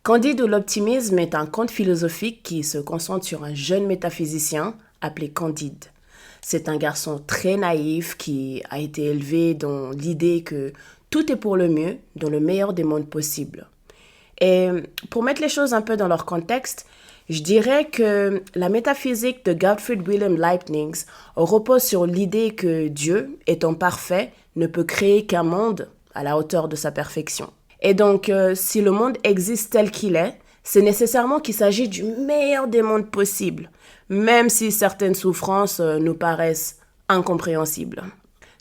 Candide ou l'optimisme est un conte philosophique qui se concentre sur un jeune métaphysicien appelé Candide. C'est un garçon très naïf qui a été élevé dans l'idée que tout est pour le mieux, dans le meilleur des mondes possibles. Et pour mettre les choses un peu dans leur contexte, je dirais que la métaphysique de Gottfried Wilhelm Leibniz repose sur l'idée que Dieu, étant parfait, ne peut créer qu'un monde à la hauteur de sa perfection. Et donc, si le monde existe tel qu'il est, c'est nécessairement qu'il s'agit du meilleur des mondes possibles, même si certaines souffrances nous paraissent incompréhensibles.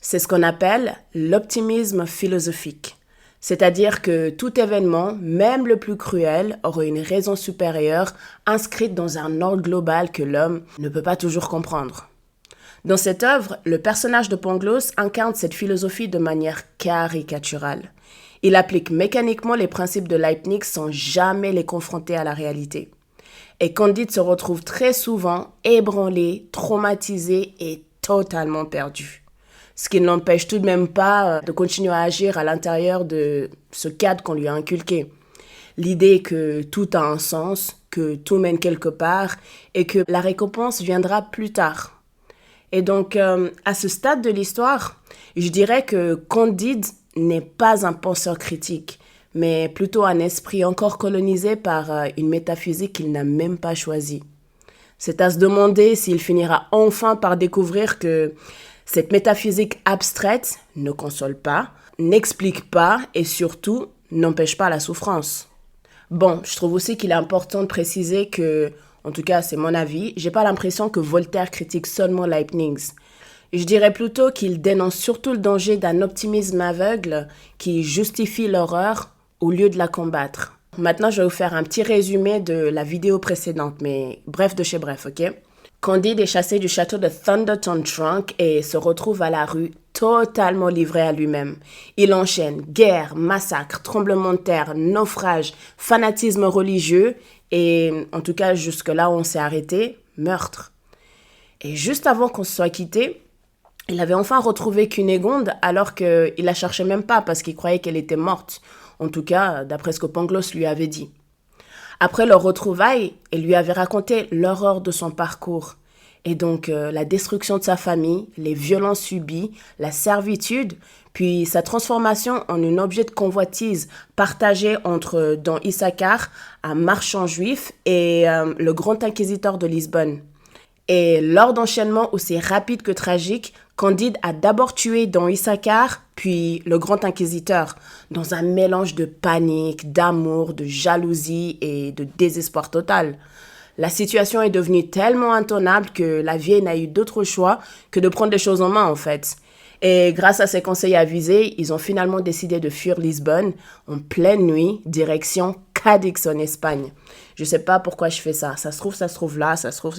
C'est ce qu'on appelle l'optimisme philosophique. C'est-à-dire que tout événement, même le plus cruel, aurait une raison supérieure inscrite dans un ordre global que l'homme ne peut pas toujours comprendre. Dans cette œuvre, le personnage de Pangloss incarne cette philosophie de manière caricaturale. Il applique mécaniquement les principes de Leibniz sans jamais les confronter à la réalité. Et Candide se retrouve très souvent ébranlé, traumatisé et totalement perdu. Ce qui ne l'empêche tout de même pas de continuer à agir à l'intérieur de ce cadre qu'on lui a inculqué. L'idée que tout a un sens, que tout mène quelque part et que la récompense viendra plus tard. Et donc, à ce stade de l'histoire, je dirais que Candide n'est pas un penseur critique, mais plutôt un esprit encore colonisé par une métaphysique qu'il n'a même pas choisie. C'est à se demander s'il finira enfin par découvrir que cette métaphysique abstraite ne console pas, n'explique pas et surtout n'empêche pas la souffrance. Bon, je trouve aussi qu'il est important de préciser que, en tout cas c'est mon avis, j'ai pas l'impression que Voltaire critique seulement Leibniz. Je dirais plutôt qu'il dénonce surtout le danger d'un optimisme aveugle qui justifie l'horreur au lieu de la combattre. Maintenant, je vais vous faire un petit résumé de la vidéo précédente, mais bref de chez bref, ok? Candide est chassé du château de Thunderton Trunk et se retrouve à la rue totalement livré à lui-même. Il enchaîne guerre, massacre, tremblement de terre, naufrage, fanatisme religieux et, en tout cas jusque-là où on s'est arrêté, meurtre. Et juste avant qu'on se soit quitté, il avait enfin retrouvé Cunégonde alors qu'il la cherchait même pas parce qu'il croyait qu'elle était morte. En tout cas, d'après ce que Pangloss lui avait dit. Après leur retrouvaille, elle lui avait raconté l'horreur de son parcours. Et donc la destruction de sa famille, les violences subies, la servitude, puis sa transformation en un objet de convoitise partagé entre Don Issachar, un marchand juif, et le grand inquisiteur de Lisbonne. Et lors d'enchaînements aussi rapides que tragiques, Candide a d'abord tué Don Issachar, puis le grand inquisiteur, dans un mélange de panique, d'amour, de jalousie et de désespoir total. La situation est devenue tellement intenable que la vieille n'a eu d'autre choix que de prendre les choses en main en fait. Et grâce à ses conseils avisés, ils ont finalement décidé de fuir Lisbonne en pleine nuit, direction Cadix en Espagne. Je sais pas pourquoi je fais ça. Ça se trouve là, ça se trouve...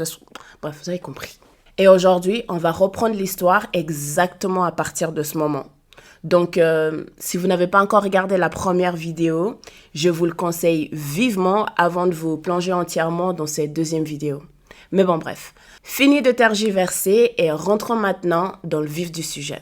Bref, vous avez compris. Et aujourd'hui, on va reprendre l'histoire exactement à partir de ce moment. Donc, si vous n'avez pas encore regardé la première vidéo, je vous le conseille vivement avant de vous plonger entièrement dans cette deuxième vidéo. Mais bon, bref. Fini de tergiverser et rentrons maintenant dans le vif du sujet.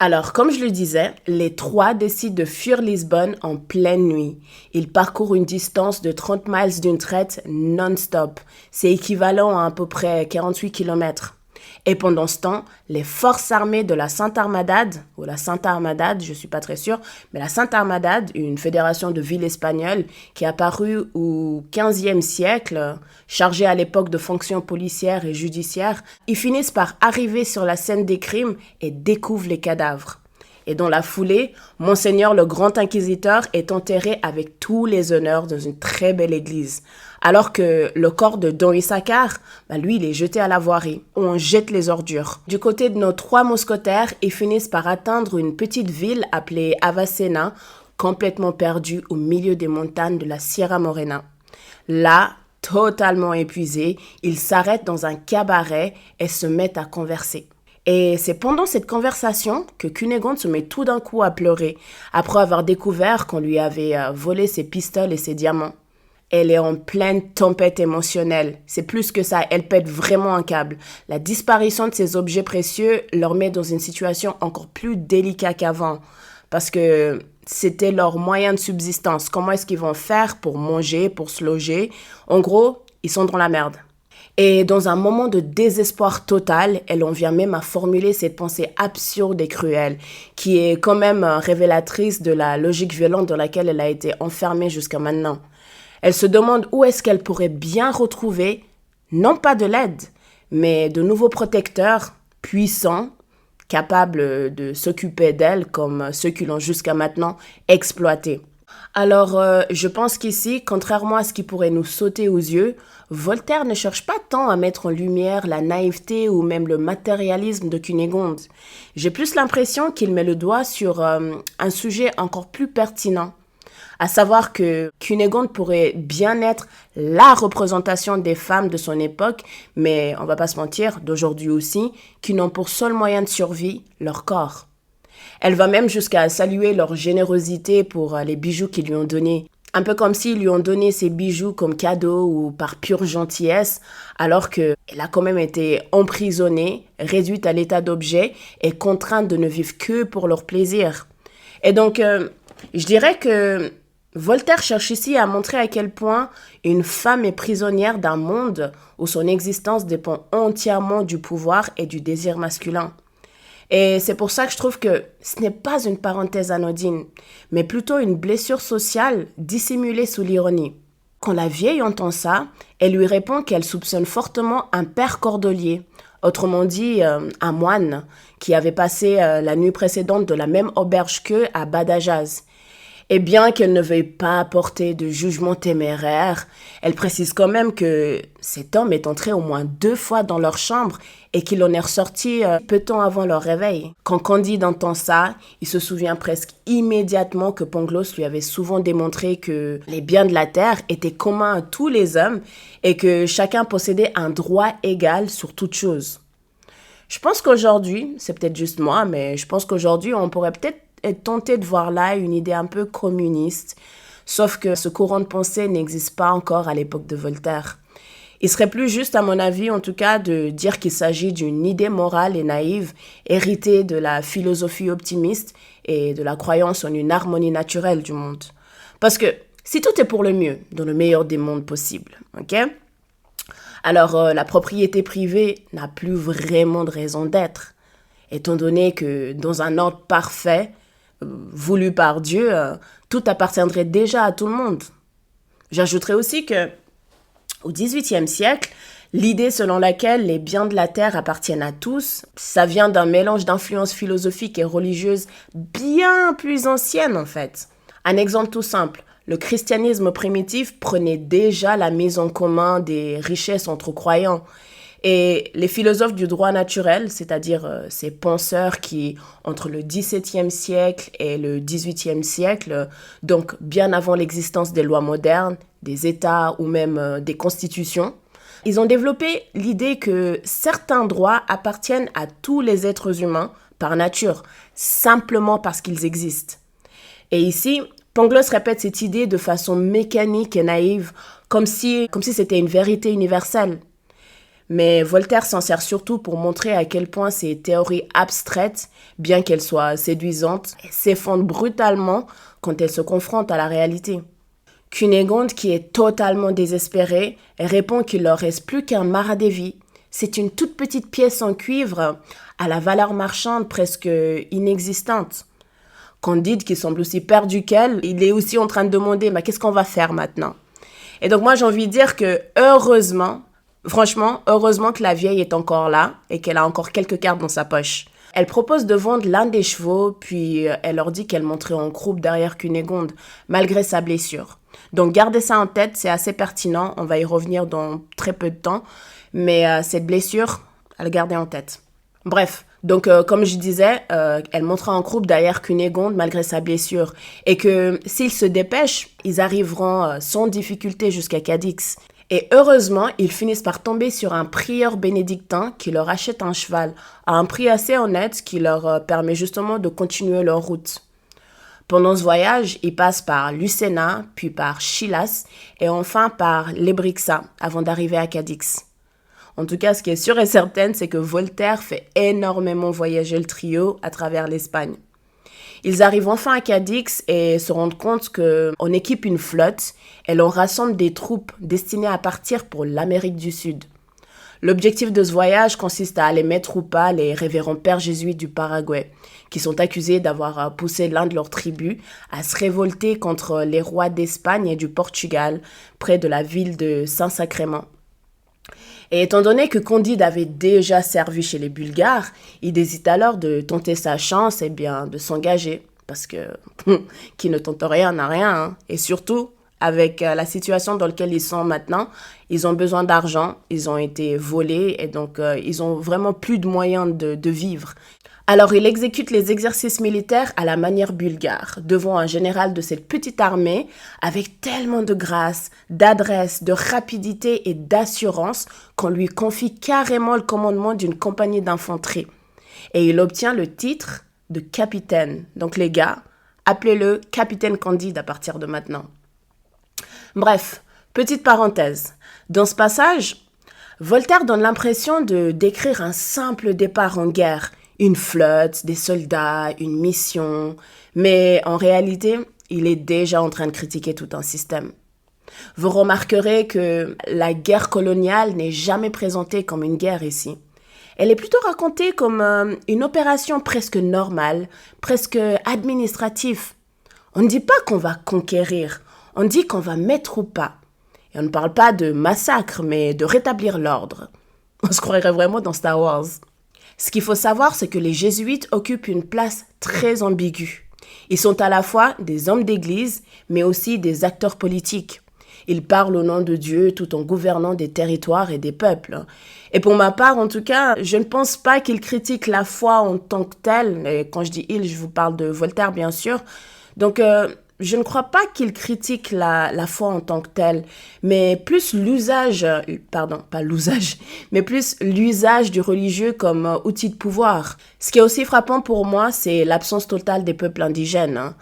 Alors, comme je le disais, les trois décident de fuir Lisbonne en pleine nuit. Ils parcourent une distance de 30 miles d'une traite non-stop. C'est équivalent à peu près 48 km. Et pendant ce temps, les forces armées de la Sainte Armada, ou la Sainte Armada, je suis pas très sûre, mais la Sainte Armada, une fédération de villes espagnoles qui est apparue au XVe siècle, chargée à l'époque de fonctions policières et judiciaires, ils finissent par arriver sur la scène des crimes et découvrent les cadavres. Et dans la foulée, Monseigneur le Grand Inquisiteur est enterré avec tous les honneurs dans une très belle église. Alors que le corps de Don Issachar, lui, il est jeté à la voirie, où on jette les ordures. Du côté de nos trois mousquetaires, ils finissent par atteindre une petite ville appelée Avacena, complètement perdue au milieu des montagnes de la Sierra Morena. Là, totalement épuisés, ils s'arrêtent dans un cabaret et se mettent à converser. Et c'est pendant cette conversation que Cunégonde se met tout d'un coup à pleurer, après avoir découvert qu'on lui avait volé ses pistoles et ses diamants. Elle est en pleine tempête émotionnelle. C'est plus que ça, elle pète vraiment un câble. La disparition de ces objets précieux leur met dans une situation encore plus délicate qu'avant. Parce que c'était leur moyen de subsistance. Comment est-ce qu'ils vont faire pour manger, pour se loger? En gros, ils sont dans la merde. Et dans un moment de désespoir total, elle en vient même à formuler cette pensée absurde et cruelle, qui est quand même révélatrice de la logique violente dans laquelle elle a été enfermée jusqu'à maintenant. Elle se demande où est-ce qu'elle pourrait bien retrouver, non pas de l'aide, mais de nouveaux protecteurs puissants, capables de s'occuper d'elle comme ceux qui l'ont jusqu'à maintenant exploitée. Alors, je pense qu'ici, contrairement à ce qui pourrait nous sauter aux yeux, Voltaire ne cherche pas tant à mettre en lumière la naïveté ou même le matérialisme de Cunégonde. J'ai plus l'impression qu'il met le doigt sur un sujet encore plus pertinent. À savoir que Cunégonde pourrait bien être la représentation des femmes de son époque, mais on va pas se mentir, d'aujourd'hui aussi, qui n'ont pour seul moyen de survie leur corps. Elle va même jusqu'à saluer leur générosité pour les bijoux qu'ils lui ont donnés. Un peu comme s'ils lui ont donné ces bijoux comme cadeau ou par pure gentillesse, alors qu'elle a quand même été emprisonnée, réduite à l'état d'objet et contrainte de ne vivre que pour leur plaisir. Et donc, je dirais que Voltaire cherche ici à montrer à quel point une femme est prisonnière d'un monde où son existence dépend entièrement du pouvoir et du désir masculin. Et c'est pour ça que je trouve que ce n'est pas une parenthèse anodine, mais plutôt une blessure sociale dissimulée sous l'ironie. Quand la vieille entend ça, elle lui répond qu'elle soupçonne fortement un père cordelier, autrement dit un moine, qui avait passé la nuit précédente de la même auberge qu'eux à Badajoz. Et bien qu'elle ne veuille pas apporter de jugement téméraire, elle précise quand même que cet homme est entré au moins 2 fois dans leur chambre et qu'il en est ressorti peu de temps avant leur réveil. Quand Candide entend ça, il se souvient presque immédiatement que Pangloss lui avait souvent démontré que les biens de la terre étaient communs à tous les hommes et que chacun possédait un droit égal sur toute chose. Je pense qu'aujourd'hui, c'est peut-être juste moi, mais je pense qu'aujourd'hui, on pourrait peut-être être tenté de voir là une idée un peu communiste, sauf que ce courant de pensée n'existe pas encore à l'époque de Voltaire. Il serait plus juste, à mon avis en tout cas, de dire qu'il s'agit d'une idée morale et naïve, héritée de la philosophie optimiste et de la croyance en une harmonie naturelle du monde. Parce que si tout est pour le mieux, dans le meilleur des mondes possibles, ok ? Alors la propriété privée n'a plus vraiment de raison d'être, étant donné que dans un ordre parfait, voulu par Dieu, tout appartiendrait déjà à tout le monde. J'ajouterais aussi que, au XVIIIe siècle, l'idée selon laquelle les biens de la terre appartiennent à tous, ça vient d'un mélange d'influences philosophiques et religieuses bien plus anciennes en fait. Un exemple tout simple, le christianisme primitif prenait déjà la mise en commun des richesses entre croyants. Et les philosophes du droit naturel, c'est-à-dire ces penseurs qui, entre le XVIIe siècle et le XVIIIe siècle, donc bien avant l'existence des lois modernes, des États ou même des constitutions, ils ont développé l'idée que certains droits appartiennent à tous les êtres humains par nature, simplement parce qu'ils existent. Et ici, Pangloss répète cette idée de façon mécanique et naïve, comme si c'était une vérité universelle. Mais Voltaire s'en sert surtout pour montrer à quel point ces théories abstraites, bien qu'elles soient séduisantes, s'effondrent brutalement quand elles se confrontent à la réalité. Cunégonde, qui est totalement désespérée, répond qu'il leur reste plus qu'un Maradevi. C'est une toute petite pièce en cuivre à la valeur marchande presque inexistante. Candide, qui semble aussi perdu qu'elle, il est aussi en train de demander « mais qu'est-ce qu'on va faire maintenant ?» Et donc moi j'ai envie de dire que heureusement que la vieille est encore là et qu'elle a encore quelques cartes dans sa poche. Elle propose de vendre l'un des chevaux, puis elle leur dit qu'elle monterait en croupe derrière Cunégonde, malgré sa blessure. Donc gardez ça en tête, c'est assez pertinent, on va y revenir dans très peu de temps, mais cette blessure, à le garder en tête. Bref, donc comme je disais, elle montera en croupe derrière Cunégonde malgré sa blessure, et que s'ils se dépêchent, ils arriveront sans difficulté jusqu'à Cadix. Et heureusement, ils finissent par tomber sur un prieur bénédictin qui leur achète un cheval à un prix assez honnête qui leur permet justement de continuer leur route. Pendant ce voyage, ils passent par Lucena, puis par Chilas et enfin par Lebrixa avant d'arriver à Cadix. En tout cas, ce qui est sûr et certain, c'est que Voltaire fait énormément voyager le trio à travers l'Espagne. Ils arrivent enfin à Cadix et se rendent compte qu'on équipe une flotte et l'on rassemble des troupes destinées à partir pour l'Amérique du Sud. L'objectif de ce voyage consiste à aller mettre ou pas les révérends pères jésuites du Paraguay, qui sont accusés d'avoir poussé l'un de leurs tribus à se révolter contre les rois d'Espagne et du Portugal près de la ville de Saint-Sacrement. Et étant donné que Candide avait déjà servi chez les Bulgares, il décide alors de tenter sa chance et bien de s'engager. Parce que qui ne tente rien n'a rien. Hein. Et surtout, avec la situation dans laquelle ils sont maintenant, ils ont besoin d'argent, ils ont été volés et donc ils ont vraiment plus de moyens de vivre. Alors il exécute les exercices militaires à la manière bulgare, devant un général de cette petite armée, avec tellement de grâce, d'adresse, de rapidité et d'assurance qu'on lui confie carrément le commandement d'une compagnie d'infanterie. Et il obtient le titre de capitaine. Donc les gars, appelez-le capitaine Candide à partir de maintenant. Bref, petite parenthèse. Dans ce passage, Voltaire donne l'impression de décrire un simple départ en guerre, une flotte, des soldats, une mission, mais en réalité, il est déjà en train de critiquer tout un système. Vous remarquerez que la guerre coloniale n'est jamais présentée comme une guerre ici. Elle est plutôt racontée comme une opération presque normale, presque administrative. On ne dit pas qu'on va conquérir, on dit qu'on va mettre au pas. Et on ne parle pas de massacre, mais de rétablir l'ordre. On se croirait vraiment dans Star Wars. Ce qu'il faut savoir, c'est que les jésuites occupent une place très ambiguë. Ils sont à la fois des hommes d'église, mais aussi des acteurs politiques. Ils parlent au nom de Dieu tout en gouvernant des territoires et des peuples. Et pour ma part, en tout cas, je ne pense pas qu'ils critiquent la foi en tant que telle. Et quand je dis « ils », je vous parle de Voltaire, bien sûr. Donc, je ne crois pas qu'il critique la foi en tant que telle, mais plus l'usage, mais plus l'usage du religieux comme outil de pouvoir. Ce qui est aussi frappant pour moi, c'est l'absence totale des peuples indigènes. Hein.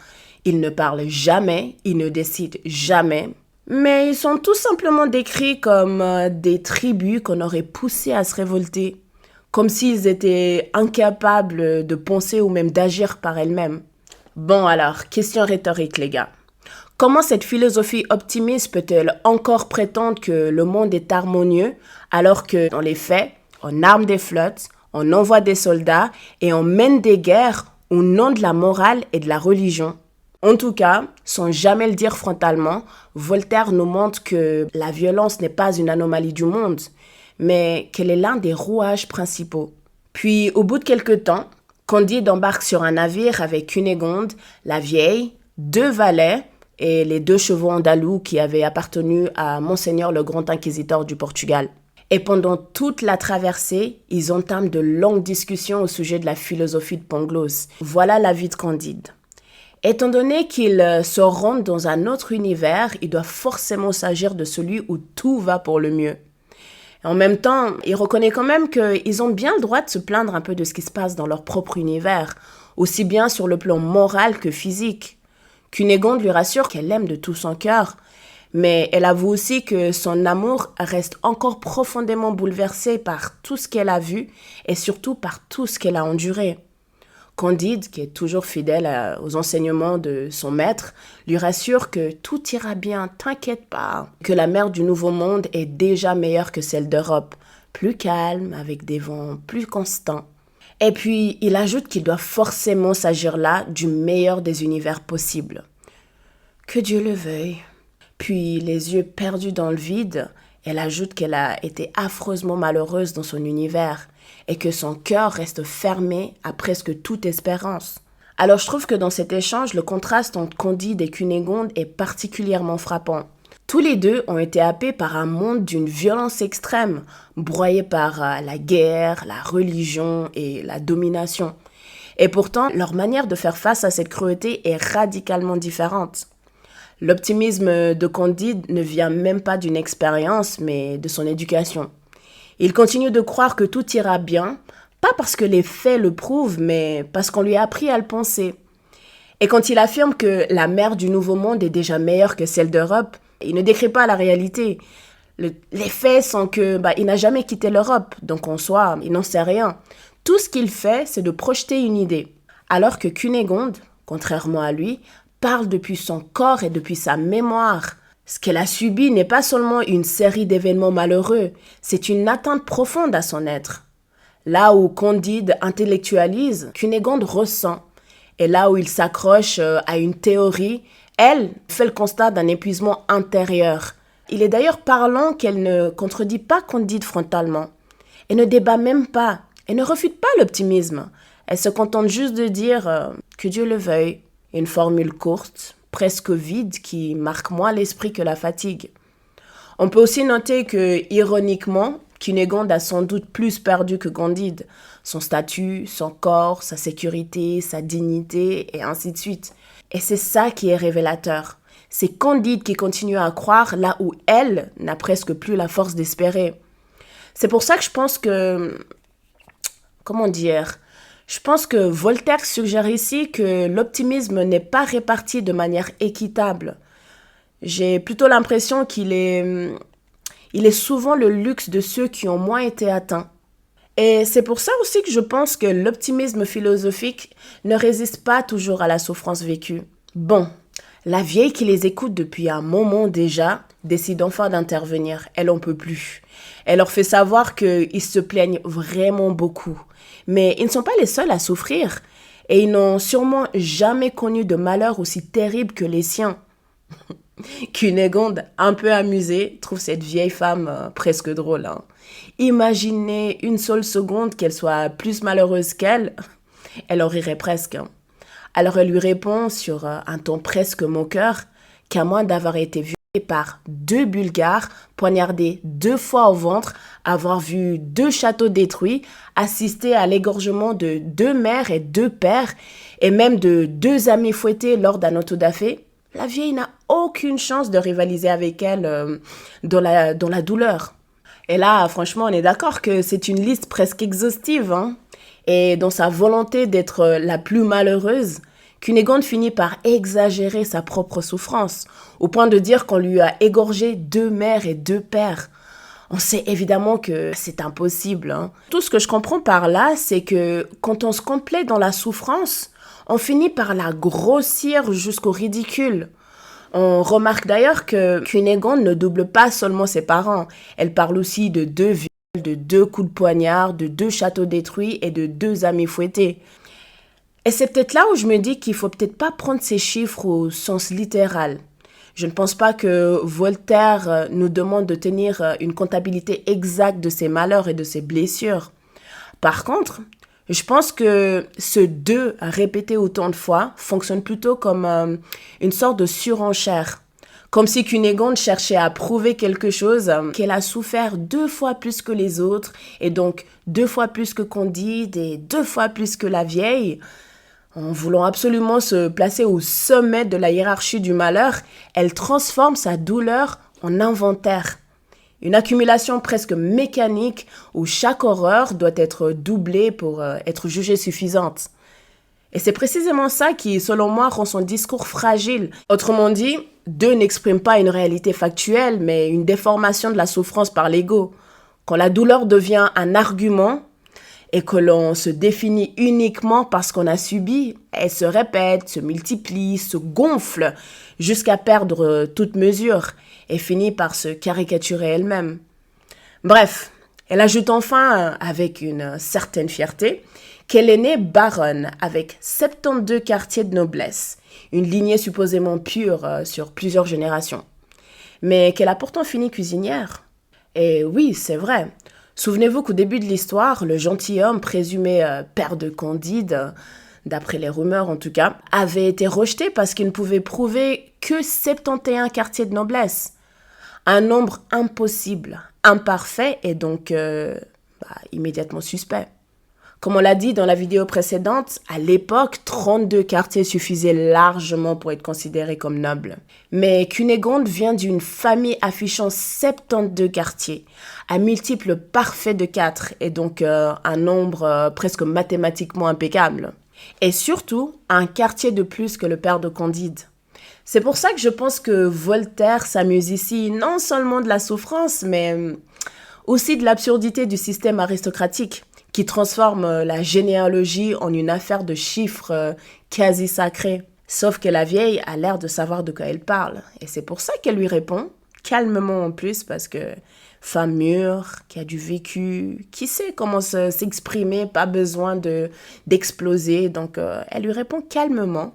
Ils ne parlent jamais, ils ne décident jamais, mais ils sont tout simplement décrits comme des tribus qu'on aurait poussées à se révolter, comme s'ils étaient incapables de penser ou même d'agir par elles-mêmes. Bon alors, question rhétorique les gars. Comment cette philosophie optimiste peut-elle encore prétendre que le monde est harmonieux alors que, dans les faits, on arme des flottes, on envoie des soldats et on mène des guerres au nom de la morale et de la religion? En tout cas, sans jamais le dire frontalement, Voltaire nous montre que la violence n'est pas une anomalie du monde, mais qu'elle est l'un des rouages principaux. Puis, au bout de quelques temps, Candide embarque sur un navire avec Cunégonde, la vieille, 2 valets et les 2 chevaux andalous qui avaient appartenu à Monseigneur le Grand Inquisiteur du Portugal. Et pendant toute la traversée, ils entament de longues discussions au sujet de la philosophie de Pangloss. Voilà la vie de Candide. Étant donné qu'ils se rendent dans un autre univers, il doit forcément s'agir de celui où tout va pour le mieux. En même temps, il reconnaît quand même qu'ils ont bien le droit de se plaindre un peu de ce qui se passe dans leur propre univers, aussi bien sur le plan moral que physique. Cunégonde lui rassure qu'elle l'aime de tout son cœur, mais elle avoue aussi que son amour reste encore profondément bouleversé par tout ce qu'elle a vu et surtout par tout ce qu'elle a enduré. Candide, qui est toujours fidèle aux enseignements de son maître, lui rassure que tout ira bien, t'inquiète pas, que la mer du Nouveau Monde est déjà meilleure que celle d'Europe, plus calme, avec des vents plus constants. Et puis, il ajoute qu'il doit forcément s'agir là du meilleur des univers possibles. Que Dieu le veuille. Puis, les yeux perdus dans le vide, elle ajoute qu'elle a été affreusement malheureuse dans son univers et que son cœur reste fermé à presque toute espérance. Alors je trouve que dans cet échange, le contraste entre Candide et Cunégonde est particulièrement frappant. Tous les deux ont été happés par un monde d'une violence extrême, broyé par la guerre, la religion et la domination. Et pourtant, leur manière de faire face à cette cruauté est radicalement différente. L'optimisme de Candide ne vient même pas d'une expérience, mais de son éducation. Il continue de croire que tout ira bien, pas parce que les faits le prouvent, mais parce qu'on lui a appris à le penser. Et quand il affirme que la mer du Nouveau Monde est déjà meilleure que celle d'Europe, il ne décrit pas la réalité. Les faits sont que il n'a jamais quitté l'Europe, donc en soi, il n'en sait rien. Tout ce qu'il fait, c'est de projeter une idée. Alors que Cunégonde, contrairement à lui, parle depuis son corps et depuis sa mémoire. Ce qu'elle a subi n'est pas seulement une série d'événements malheureux, c'est une atteinte profonde à son être. Là où Candide intellectualise, Cunégonde ressent. Et là où il s'accroche à une théorie, elle fait le constat d'un épuisement intérieur. Il est d'ailleurs parlant qu'elle ne contredit pas Candide frontalement. Elle ne débat même pas. Elle ne refute pas l'optimisme. Elle se contente juste de dire que Dieu le veuille. Une formule courte, presque vide, qui marque moins l'esprit que la fatigue. On peut aussi noter que, ironiquement, Cunégonde a sans doute plus perdu que Candide. Son statut, son corps, sa sécurité, sa dignité, et ainsi de suite. Et c'est ça qui est révélateur. C'est Candide qui continue à croire là où elle n'a presque plus la force d'espérer. C'est pour ça que je pense que... Comment dire ? Je pense que Voltaire suggère ici que l'optimisme n'est pas réparti de manière équitable. J'ai plutôt l'impression qu'il est souvent le luxe de ceux qui ont moins été atteints. Et c'est pour ça aussi que je pense que l'optimisme philosophique ne résiste pas toujours à la souffrance vécue. Bon, la vieille qui les écoute depuis un moment déjà décide enfin d'intervenir. Elle en peut plus. Elle leur fait savoir qu'ils se plaignent vraiment beaucoup. Mais ils ne sont pas les seuls à souffrir. Et ils n'ont sûrement jamais connu de malheur aussi terrible que les siens. Cunégonde, un peu amusée, trouve cette vieille femme presque drôle. Imaginez une seule seconde qu'elle soit plus malheureuse qu'elle, elle en rirait presque. Alors elle lui répond sur un ton presque moqueur qu'à moins d'avoir été violée par 2 Bulgares, poignardée 2 fois au ventre, avoir vu 2 châteaux détruits, assister à l'égorgement de 2 mères et 2 pères, et même de 2 amis fouettés lors d'un autodafé, la vieille n'a aucune chance de rivaliser avec elle dans la douleur. Et là, franchement, on est d'accord que c'est une liste presque exhaustive. Et dans sa volonté d'être la plus malheureuse, Cunégonde finit par exagérer sa propre souffrance, au point de dire qu'on lui a égorgé 2 mères et 2 pères. On sait évidemment que c'est impossible. Tout ce que je comprends par là, c'est que quand on se complaît dans la souffrance, on finit par la grossir jusqu'au ridicule. On remarque d'ailleurs que Cunégonde ne double pas seulement ses parents. Elle parle aussi de 2 viols, de 2 coups de poignard, de 2 châteaux détruits et de 2 amis fouettés. Et c'est peut-être là où je me dis qu'il faut peut-être pas prendre ces chiffres au sens littéral. Je ne pense pas que Voltaire nous demande de tenir une comptabilité exacte de ses malheurs et de ses blessures. Par contre, je pense que ce 2 répété autant de fois fonctionne plutôt comme une sorte de surenchère. Comme si Cunégonde cherchait à prouver quelque chose, qu'elle a souffert 2 fois plus que les autres, et donc 2 fois plus que Candide et 2 fois plus que la vieille. En voulant absolument se placer au sommet de la hiérarchie du malheur, elle transforme sa douleur en inventaire. Une accumulation presque mécanique où chaque horreur doit être doublée pour être jugée suffisante. Et c'est précisément ça qui, selon moi, rend son discours fragile. Autrement dit, 2 n'exprime pas une réalité factuelle, mais une déformation de la souffrance par l'ego. Quand la douleur devient un argument et que l'on se définit uniquement parce qu'on a subi, elle se répète, se multiplie, se gonfle jusqu'à perdre toute mesure et finit par se caricaturer elle-même. Bref, elle ajoute enfin, avec une certaine fierté, qu'elle est née baronne avec 72 quartiers de noblesse, une lignée supposément pure sur plusieurs générations, mais qu'elle a pourtant fini cuisinière. Et oui, c'est vrai. Souvenez-vous qu'au début de l'histoire, le gentilhomme présumé père de Candide, d'après les rumeurs en tout cas, avait été rejeté parce qu'il ne pouvait prouver que 71 quartiers de noblesse. Un nombre impossible, imparfait et donc immédiatement suspect. Comme on l'a dit dans la vidéo précédente, à l'époque, 32 quartiers suffisaient largement pour être considérés comme nobles. Mais Cunégonde vient d'une famille affichant 72 quartiers, un multiple parfait de 4 et donc un nombre presque mathématiquement impeccable. Et surtout, un quartier de plus que le père de Candide. C'est pour ça que je pense que Voltaire s'amuse ici non seulement de la souffrance, mais aussi de l'absurdité du système aristocratique qui transforme la généalogie en une affaire de chiffres quasi sacrés. Sauf que la vieille a l'air de savoir de quoi elle parle. Et c'est pour ça qu'elle lui répond, calmement en plus, parce que femme mûre, qui a du vécu, qui sait comment s'exprimer, pas besoin d'exploser. Donc elle lui répond calmement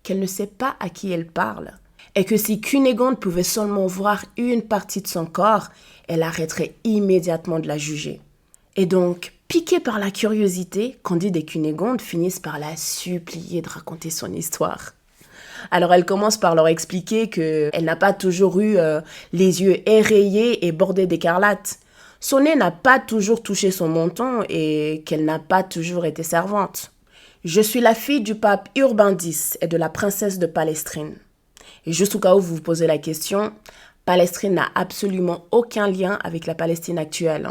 qu'elle ne sait pas à qui elle parle. Et que si Cunégonde pouvait seulement voir une partie de son corps, elle arrêterait immédiatement de la juger. Et donc, piquée par la curiosité, Candide et Cunégonde finissent par la supplier de raconter son histoire. Alors elle commence par leur expliquer qu'elle n'a pas toujours eu les yeux érayés et bordés d'écarlate. Son nez n'a pas toujours touché son menton et qu'elle n'a pas toujours été servante. Je suis la fille du pape Urbain X et de la princesse de Palestrine. Et juste au cas où vous vous posez la question, Palestrine n'a absolument aucun lien avec la Palestine actuelle.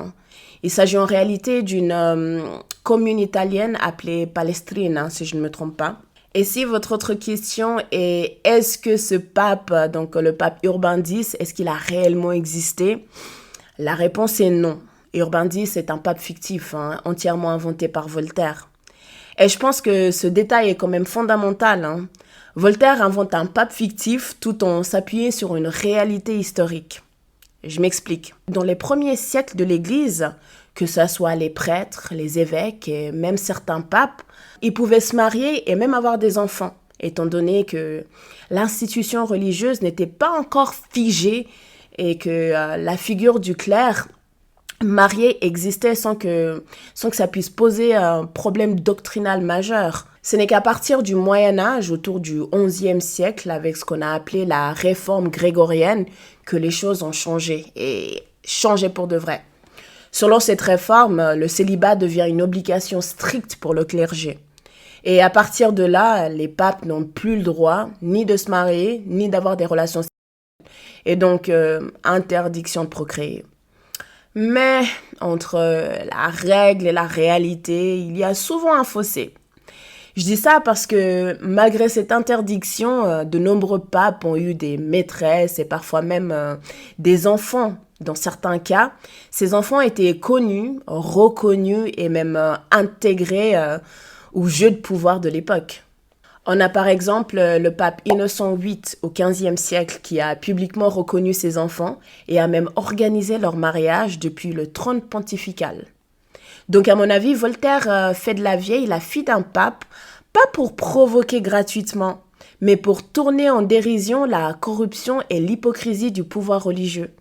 Il s'agit en réalité d'une commune italienne appelée Palestrina, si je ne me trompe pas. Et si votre autre question est « Est-ce que ce pape, donc le pape Urbain X, est-ce qu'il a réellement existé ?» La réponse est non. Urbain X est un pape fictif, entièrement inventé par Voltaire. Et je pense que ce détail est quand même fondamental. Voltaire invente un pape fictif tout en s'appuyant sur une réalité historique. Je m'explique. Dans les premiers siècles de l'Église, que ce soit les prêtres, les évêques et même certains papes, ils pouvaient se marier et même avoir des enfants, étant donné que l'institution religieuse n'était pas encore figée et que la figure du clerc marié existait sans que ça puisse poser un problème doctrinal majeur. Ce n'est qu'à partir du Moyen-Âge, autour du XIe siècle, avec ce qu'on a appelé la réforme grégorienne, que les choses ont changé, et changé pour de vrai. Selon cette réforme, le célibat devient une obligation stricte pour le clergé. Et à partir de là, les papes n'ont plus le droit ni de se marier, ni d'avoir des relations sexuelles. Et donc, interdiction de procréer. Mais entre la règle et la réalité, il y a souvent un fossé. Je dis ça parce que malgré cette interdiction, de nombreux papes ont eu des maîtresses et parfois même des enfants. Dans certains cas, ces enfants étaient connus, reconnus et même intégrés au jeu de pouvoir de l'époque. On a par exemple le pape Innocent VIII au XVe siècle qui a publiquement reconnu ses enfants et a même organisé leur mariage depuis le trône pontifical. Donc à mon avis, Voltaire fait de la vieille la fille d'un pape, pas pour provoquer gratuitement, mais pour tourner en dérision la corruption et l'hypocrisie du pouvoir religieux.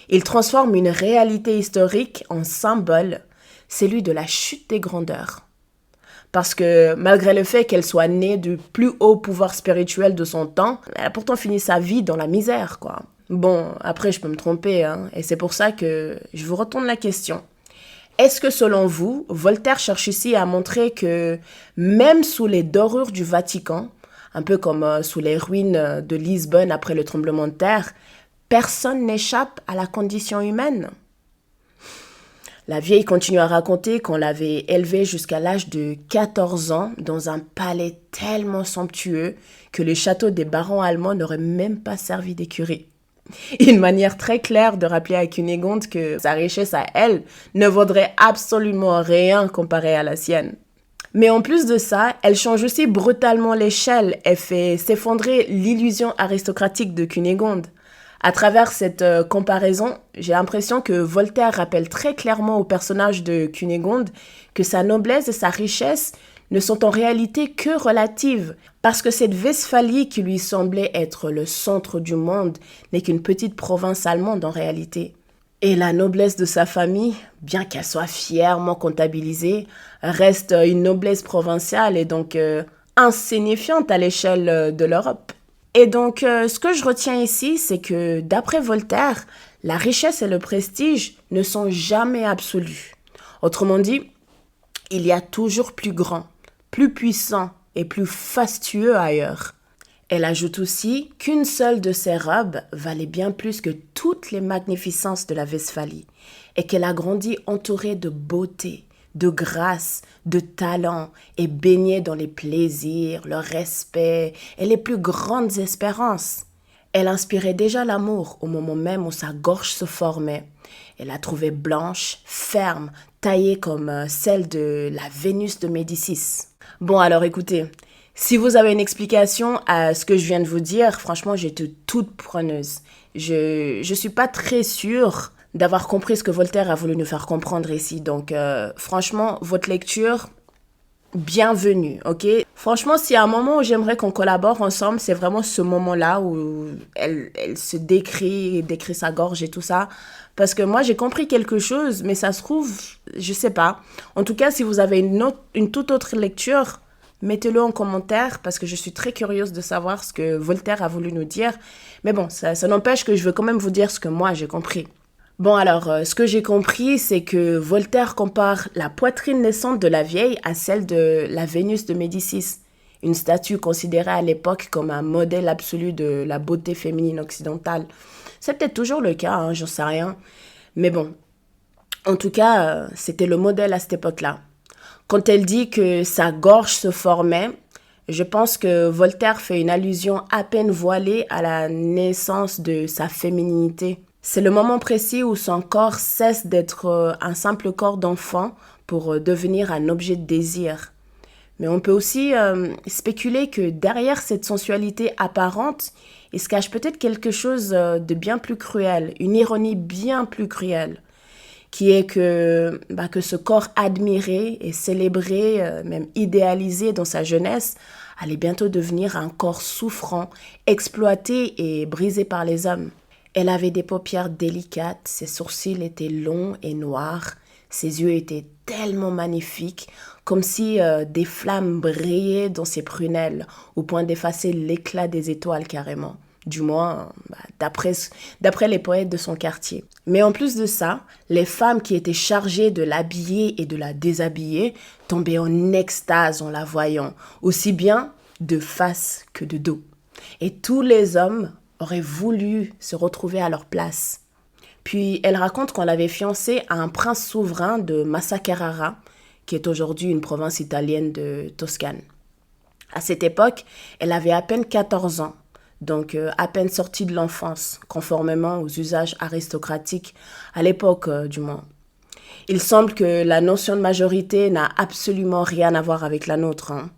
Il transforme une réalité historique en symbole, celui de la chute des grandeurs. Parce que malgré le fait qu'elle soit née du plus haut pouvoir spirituel de son temps, elle a pourtant fini sa vie dans la misère, quoi. Bon, après je peux me tromper, et c'est pour ça que je vous retourne la question. Est-ce que selon vous, Voltaire cherche ici à montrer que même sous les dorures du Vatican, un peu comme sous les ruines de Lisbonne après le tremblement de terre, personne n'échappe à la condition humaine? La vieille continue à raconter qu'on l'avait élevée jusqu'à l'âge de 14 ans dans un palais tellement somptueux que le château des barons allemands n'aurait même pas servi d'écurie. Une manière très claire de rappeler à Cunégonde que sa richesse à elle ne vaudrait absolument rien comparée à la sienne. Mais en plus de ça, elle change aussi brutalement l'échelle et fait s'effondrer l'illusion aristocratique de Cunégonde. À travers cette comparaison, j'ai l'impression que Voltaire rappelle très clairement au personnage de Cunégonde que sa noblesse et sa richesse ne sont en réalité que relatives, parce que cette Westphalie qui lui semblait être le centre du monde n'est qu'une petite province allemande en réalité. Et la noblesse de sa famille, bien qu'elle soit fièrement comptabilisée, reste une noblesse provinciale et donc insignifiante à l'échelle de l'Europe. Et donc, ce que je retiens ici, c'est que d'après Voltaire, la richesse et le prestige ne sont jamais absolus. Autrement dit, Il y a toujours plus grand, plus puissant et plus fastueux ailleurs. Elle ajoute aussi qu'une seule de ses robes valait bien plus que toutes les magnificences de la Westphalie et qu'elle a grandi entourée de beauté, de grâce, de talent et baignée dans les plaisirs, le respect et les plus grandes espérances. Elle inspirait déjà l'amour au moment même où sa gorge se formait. Elle la trouvait blanche, ferme, taillée comme celle de la Vénus de Médicis. Bon alors écoutez, si vous avez une explication à ce que je viens de vous dire, franchement j'étais toute preneuse. Je suis pas très sûre d'avoir compris ce que Voltaire a voulu nous faire comprendre ici. Donc franchement, votre lecture, bienvenue, ok? Franchement, s'il y a un moment où j'aimerais qu'on collabore ensemble, c'est vraiment ce moment-là où elle se décrit sa gorge et tout ça. Parce que moi, j'ai compris quelque chose, mais ça se trouve, je sais pas. En tout cas, si vous avez une toute autre lecture, mettez-le en commentaire parce que je suis très curieuse de savoir ce que Voltaire a voulu nous dire. Mais bon, ça n'empêche que je veux quand même vous dire ce que moi j'ai compris. Bon alors, ce que j'ai compris, c'est que Voltaire compare la poitrine naissante de la vieille à celle de la Vénus de Médicis, une statue considérée à l'époque comme un modèle absolu de la beauté féminine occidentale. C'est peut-être toujours le cas, hein, j'en sais rien. Mais bon, en tout cas, c'était le modèle à cette époque-là. Quand elle dit que sa gorge se formait, je pense que Voltaire fait une allusion à peine voilée à la naissance de sa féminité. C'est le moment précis où son corps cesse d'être un simple corps d'enfant pour devenir un objet de désir. Mais on peut aussi spéculer que derrière cette sensualité apparente, il se cache peut-être quelque chose de bien plus cruel, une ironie bien plus cruelle, qui est que ce corps admiré et célébré, même idéalisé dans sa jeunesse, allait bientôt devenir un corps souffrant, exploité et brisé par les hommes. Elle avait des paupières délicates, ses sourcils étaient longs et noirs, ses yeux étaient tellement magnifiques, comme si des flammes brillaient dans ses prunelles, au point d'effacer l'éclat des étoiles carrément. Du moins, d'après les poètes de son quartier. Mais en plus de ça, les femmes qui étaient chargées de l'habiller et de la déshabiller tombaient en extase en la voyant, aussi bien de face que de dos. Et tous les hommes auraient voulu se retrouver à leur place. Puis elle raconte qu'on l'avait fiancée à un prince souverain de Massa Carrara, qui est aujourd'hui une province italienne de Toscane. À cette époque, elle avait à peine 14 ans, donc à peine sortie de l'enfance, conformément aux usages aristocratiques, à l'époque du moins. Il semble que la notion de majorité n'a absolument rien à voir avec la nôtre, hein.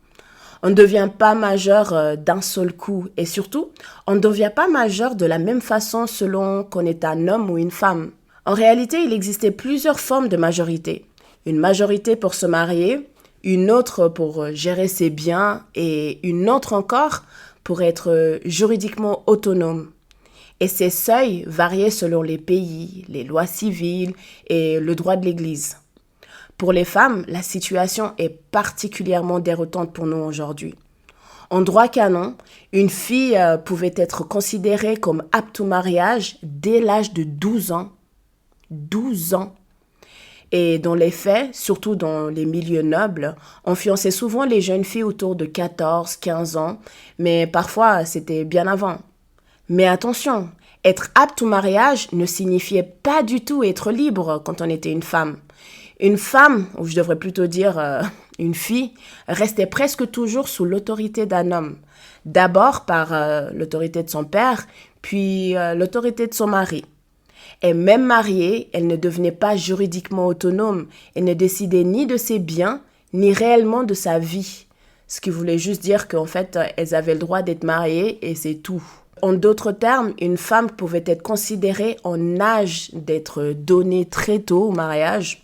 On ne devient pas majeur d'un seul coup et surtout, on ne devient pas majeur de la même façon selon qu'on est un homme ou une femme. En réalité, il existait plusieurs formes de majorité. Une majorité pour se marier, une autre pour gérer ses biens et une autre encore pour être juridiquement autonome. Et ces seuils variaient selon les pays, les lois civiles et le droit de l'Église. Pour les femmes, la situation est particulièrement déroutante pour nous aujourd'hui. En droit canon, une fille pouvait être considérée comme apte au mariage dès l'âge de 12 ans. 12 ans. Et dans les faits, surtout dans les milieux nobles, on fiançait souvent les jeunes filles autour de 14, 15 ans, mais parfois c'était bien avant. Mais attention, être apte au mariage ne signifiait pas du tout être libre quand on était une femme. Une femme, ou je devrais plutôt dire une fille, restait presque toujours sous l'autorité d'un homme. D'abord par l'autorité de son père, puis l'autorité de son mari. Et même mariée, elle ne devenait pas juridiquement autonome. Elle ne décidait ni de ses biens, ni réellement de sa vie. Ce qui voulait juste dire qu'en fait, elles avaient le droit d'être mariées et c'est tout. En d'autres termes, une femme pouvait être considérée en âge d'être donnée très tôt au mariage,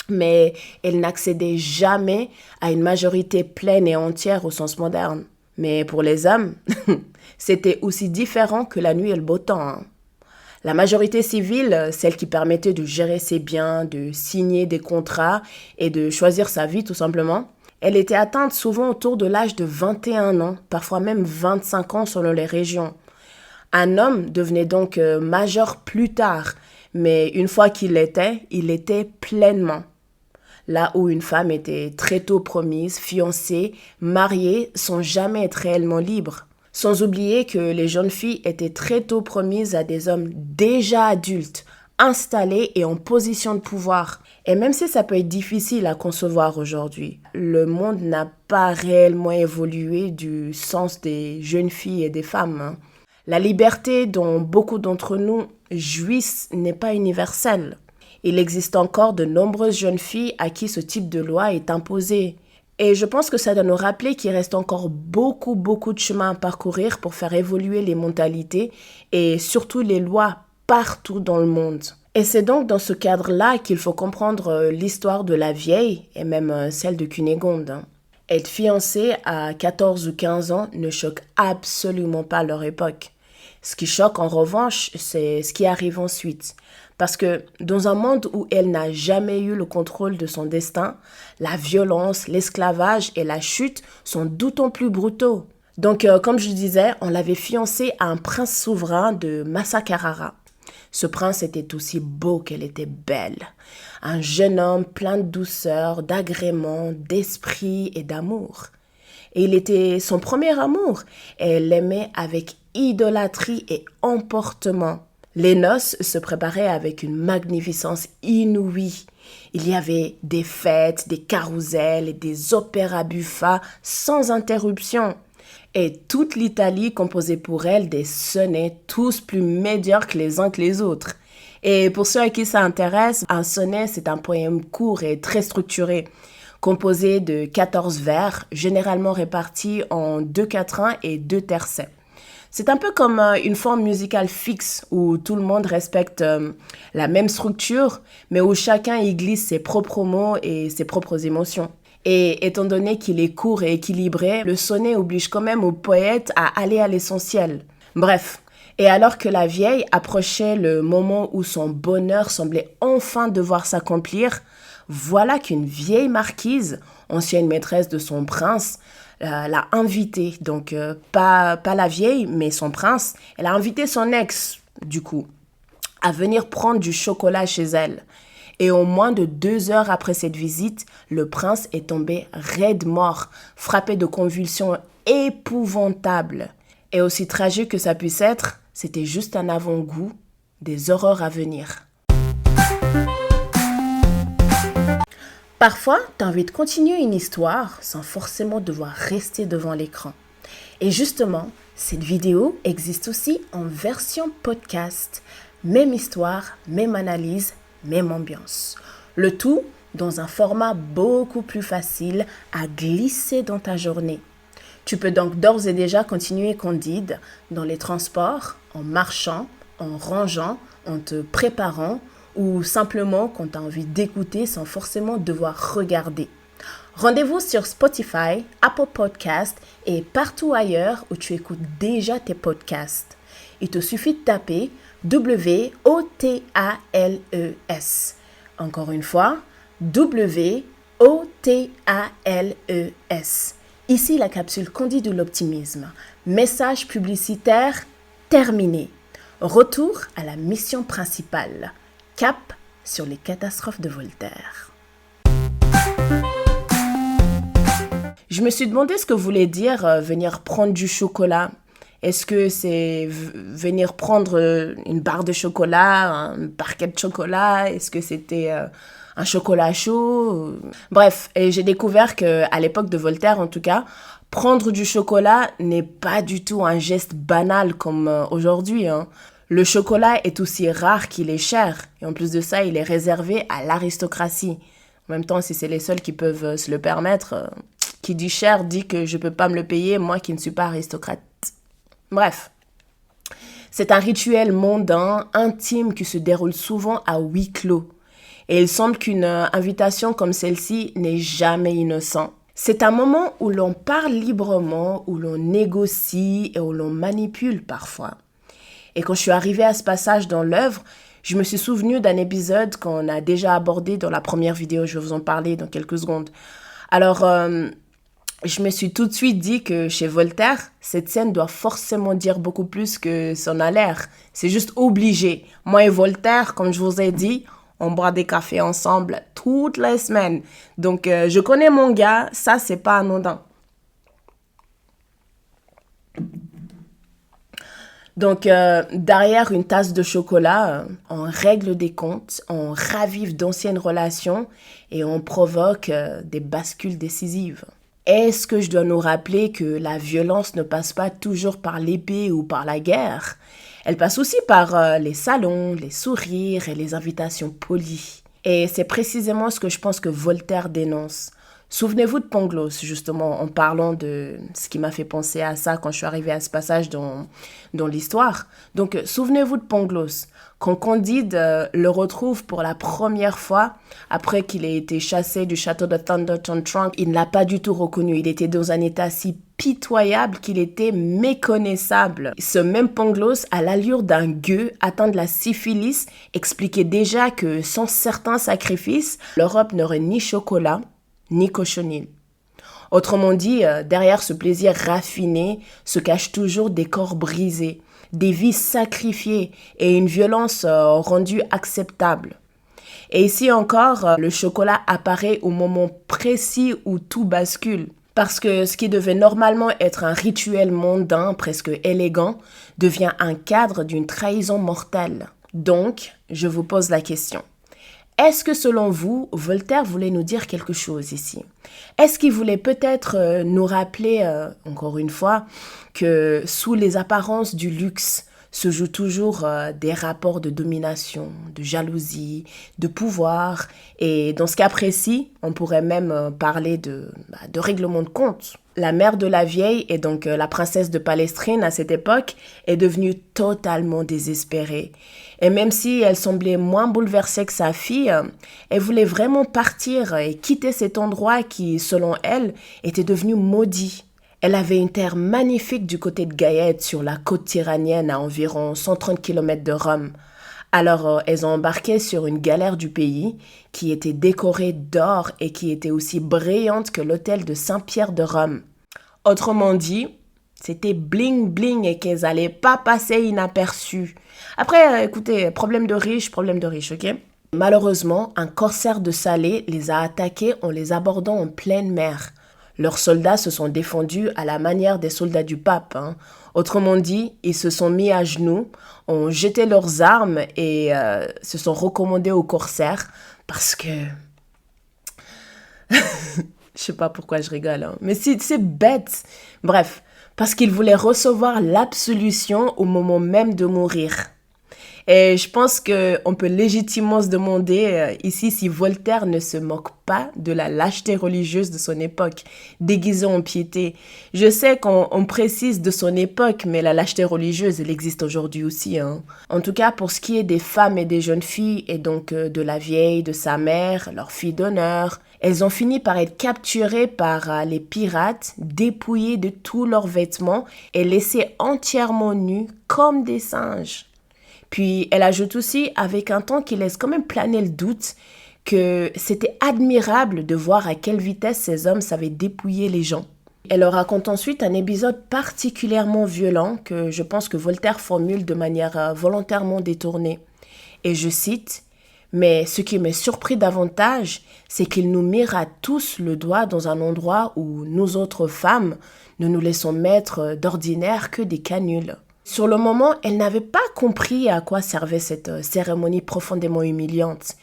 mais elle n'accédait jamais à une majorité pleine et entière au sens moderne. Mais pour les hommes, c'était aussi différent que la nuit et le beau temps, hein. La majorité civile, celle qui permettait de gérer ses biens, de signer des contrats et de choisir sa vie tout simplement, elle était atteinte souvent autour de l'âge de 21 ans, parfois même 25 ans selon les régions. Un homme devenait donc majeur plus tard, mais une fois qu'il l'était, il l'était pleinement. là où une femme était très tôt promise, fiancée, mariée, sans jamais être réellement libre. Sans oublier que les jeunes filles étaient très tôt promises à des hommes déjà adultes, installés et en position de pouvoir. Et même si ça peut être difficile à concevoir aujourd'hui, le monde n'a pas réellement évolué du sens des jeunes filles et des femmes, hein. La liberté dont beaucoup d'entre nous jouissent n'est pas universelle. Il existe encore de nombreuses jeunes filles à qui ce type de loi est imposé. Et je pense que ça doit nous rappeler qu'il reste encore beaucoup de chemin à parcourir pour faire évoluer les mentalités et surtout les lois partout dans le monde. Et c'est donc dans ce cadre-là qu'il faut comprendre l'histoire de la vieille et même celle de Cunégonde, hein. Être fiancée à 14 ou 15 ans ne choque absolument pas leur époque. Ce qui choque en revanche, c'est ce qui arrive ensuite. Parce que dans un monde où elle n'a jamais eu le contrôle de son destin, la violence, l'esclavage et la chute sont d'autant plus brutaux. Donc, comme je disais, on l'avait fiancée à un prince souverain de Massa Carrara. Ce prince était aussi beau qu'elle était belle. Un jeune homme plein de douceur, d'agrément, d'esprit et d'amour. Et il était son premier amour. Et elle l'aimait avec idolâtrie et emportement. Les noces se préparaient avec une magnificence inouïe. Il y avait des fêtes, des carousels et des opéras buffats sans interruption. Et toute l'Italie composait pour elle des sonnets tous plus médiocres les uns que les autres. Et pour ceux à qui ça intéresse, un sonnet, c'est un poème court et très structuré, composé de 14 vers, généralement répartis en 2 quatrains et 2 tercets. C'est un peu comme une forme musicale fixe où tout le monde respecte la même structure, mais où chacun y glisse ses propres mots et ses propres émotions. Et étant donné qu'il est court et équilibré, le sonnet oblige quand même au poète à aller à l'essentiel. Bref, et alors que la vieille approchait le moment où son bonheur semblait enfin devoir s'accomplir, voilà qu'une vieille marquise, ancienne maîtresse de son prince, l'a invitée. Donc, pas la vieille, mais son prince. Elle a invité son ex, du coup, à venir prendre du chocolat chez elle. Et en moins de 2 heures après cette visite, le prince est tombé raide mort, frappé de convulsions épouvantables. Et aussi tragique que ça puisse être, c'était juste un avant-goût des horreurs à venir. Parfois, tu as envie de continuer une histoire sans forcément devoir rester devant l'écran. Et justement, cette vidéo existe aussi en version podcast. Même histoire, même analyse, même ambiance. Le tout dans un format beaucoup plus facile à glisser dans ta journée. Tu peux donc d'ores et déjà continuer Candide dans les transports, en marchant, en rangeant, en te préparant ou simplement quand tu as envie d'écouter sans forcément devoir regarder. Rendez-vous sur Spotify, Apple Podcasts et partout ailleurs où tu écoutes déjà tes podcasts. Il te suffit de taper WOTALES. Encore une fois, WOTALES. Ici la capsule Candide de l'optimisme. Message publicitaire terminé. Retour à la mission principale. Cap sur les catastrophes de Voltaire. Je me suis demandé ce que voulait dire venir prendre du chocolat. Est-ce que c'est venir prendre une barre de chocolat, un paquet de chocolat? Est-ce que c'était un chocolat chaud? Bref, et j'ai découvert qu'à l'époque de Voltaire, en tout cas, prendre du chocolat n'est pas du tout un geste banal comme aujourd'hui, hein. Le chocolat est aussi rare qu'il est cher. Et en plus de ça, il est réservé à l'aristocratie. En même temps, si c'est les seuls qui peuvent se le permettre, qui dit cher dit que je ne peux pas me le payer, moi qui ne suis pas aristocrate. Bref, c'est un rituel mondain, intime, qui se déroule souvent à huis clos. Et il semble qu'une invitation comme celle-ci n'est jamais innocente. C'est un moment où l'on parle librement, où l'on négocie et où l'on manipule parfois. Et quand je suis arrivée à ce passage dans l'œuvre, je me suis souvenue d'un épisode qu'on a déjà abordé dans la première vidéo. Je vais vous en parler dans quelques secondes. Alors, je me suis tout de suite dit que chez Voltaire, cette scène doit forcément dire beaucoup plus que ça en a l'air. C'est juste obligé. Moi et Voltaire, comme je vous ai dit, On boit des cafés ensemble toutes les semaines. Donc, je connais mon gars, ça, c'est pas anodin. Donc, derrière une tasse de chocolat, on règle des comptes, on ravive d'anciennes relations et on provoque des bascules décisives. Est-ce que je dois nous rappeler que la violence ne passe pas toujours par l'épée ou par la guerre? Elle passe aussi par les salons, les sourires et les invitations polies. Et c'est précisément ce que je pense que Voltaire dénonce. Souvenez-vous de Pangloss, justement, en parlant de ce qui m'a fait penser à ça quand je suis arrivée à ce passage dans l'histoire. Donc, souvenez-vous de Pangloss. Quand Candide le retrouve pour la première fois, après qu'il ait été chassé du château de Thunderton Trunk, il ne l'a pas du tout reconnu. Il était dans un état si pitoyable qu'il était méconnaissable. Ce même Pangloss, à l'allure d'un gueux atteint de la syphilis, expliquait déjà que sans certains sacrifices, l'Europe n'aurait ni chocolat, ni cochonil. Autrement dit, derrière ce plaisir raffiné se cachent toujours des corps brisés, des vies sacrifiées et une violence rendue acceptable. Et ici encore, le chocolat apparaît au moment précis où tout bascule. Parce que ce qui devait normalement être un rituel mondain, presque élégant, devient un cadre d'une trahison mortelle. Donc, je vous pose la question. Est-ce que selon vous, Voltaire voulait nous dire quelque chose ici? Est-ce qu'il voulait peut-être nous rappeler, encore une fois, que sous les apparences du luxe se jouent toujours des rapports de domination, de jalousie, de pouvoir, et dans ce cas précis, on pourrait même parler de règlement de compte. La mère de la vieille, et donc la princesse de Palestrine à cette époque, est devenue totalement désespérée. Et même si elle semblait moins bouleversée que sa fille, elle voulait vraiment partir et quitter cet endroit qui, selon elle, était devenu maudit. Elle avait une terre magnifique du côté de Gaète, sur la côte tyrrhénienne à environ 130 km de Rome. Alors, elles ont embarqué sur une galère du pays qui était décorée d'or et qui était aussi brillante que l'hôtel de Saint-Pierre de Rome. Autrement dit, c'était bling bling et qu'elles n'allaient pas passer inaperçues. Après, écoutez, problème de riche, ok? Malheureusement, un corsaire de Salé les a attaqués en les abordant en pleine mer. Leurs soldats se sont défendus à la manière des soldats du pape. Autrement dit, ils se sont mis à genoux, ont jeté leurs armes et se sont recommandés aux corsaires parce que... Je sais pas pourquoi je rigole, mais c'est bête. Bref, parce qu'ils voulaient recevoir l'absolution au moment même de mourir. Et je pense qu'on peut légitimement se demander ici si Voltaire ne se moque pas de la lâcheté religieuse de son époque, déguisée en piété. Je sais qu'on précise de son époque, mais la lâcheté religieuse, elle existe aujourd'hui aussi. En tout cas, pour ce qui est des femmes et des jeunes filles, et donc de la vieille, de sa mère, leur fille d'honneur, elles ont fini par être capturées par les pirates, dépouillées de tous leurs vêtements et laissées entièrement nues comme des singes. Puis elle ajoute aussi, avec un ton qui laisse quand même planer le doute, que c'était admirable de voir à quelle vitesse ces hommes savaient dépouiller les gens. Elle leur raconte ensuite un épisode particulièrement violent que je pense que Voltaire formule de manière volontairement détournée. Et je cite, « Mais ce qui m'a surpris davantage, c'est qu'il nous mire à tous le doigt dans un endroit où nous autres femmes ne nous laissons mettre d'ordinaire que des canules. » Sur le moment, elle n'avait pas compris à quoi servait cette cérémonie profondément humiliante.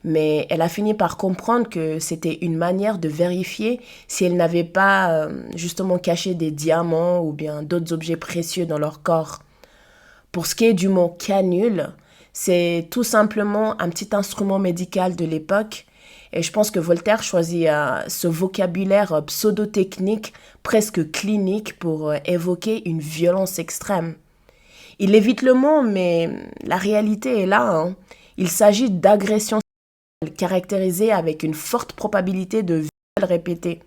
Mais elle a fini par comprendre que c'était une manière de vérifier si elle n'avait pas justement caché des diamants ou bien d'autres objets précieux dans leur corps. Pour ce qui est du mot canule, c'est tout simplement un petit instrument médical de l'époque. Et je pense que Voltaire choisit ce vocabulaire pseudo-technique, presque clinique, pour évoquer une violence extrême. Il évite le mot, mais la réalité est là. Il s'agit d'agressions caractérisées avec une forte probabilité de viol répété.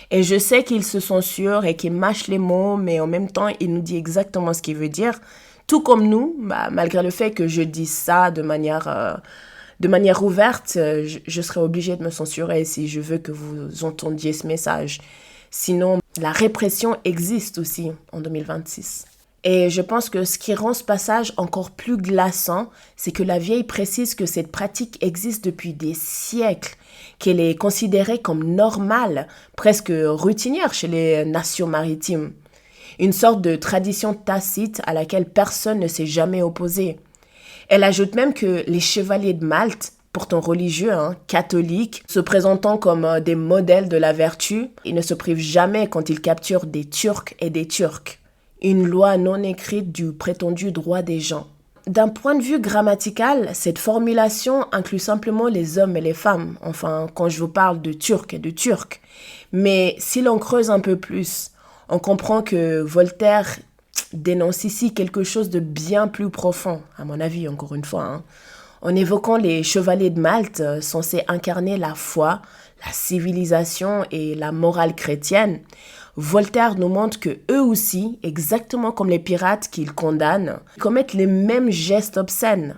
Et je sais qu'il se censure et qu'il mâche les mots, mais en même temps, il nous dit exactement ce qu'il veut dire. Tout comme nous, malgré le fait que je dise ça de manière ouverte, je serais obligée de me censurer si je veux que vous entendiez ce message. Sinon, la répression existe aussi en 2026. Et je pense que ce qui rend ce passage encore plus glaçant, c'est que la vieille précise que cette pratique existe depuis des siècles, qu'elle est considérée comme normale, presque routinière chez les nations maritimes. Une sorte de tradition tacite à laquelle personne ne s'est jamais opposé. Elle ajoute même que les chevaliers de Malte, pourtant religieux, catholiques, se présentant comme des modèles de la vertu, ils ne se privent jamais quand ils capturent des Turcs et des Turcs. Une loi non écrite du prétendu droit des gens. D'un point de vue grammatical, cette formulation inclut simplement les hommes et les femmes, enfin quand je vous parle de Turcs et de Turcs. Mais si l'on creuse un peu plus, on comprend que Voltaire dénonce ici quelque chose de bien plus profond, à mon avis, encore une fois. En évoquant les chevaliers de Malte, censés incarner la foi, la civilisation et la morale chrétienne, Voltaire nous montre que eux aussi, exactement comme les pirates qu'il condamne, commettent les mêmes gestes obscènes.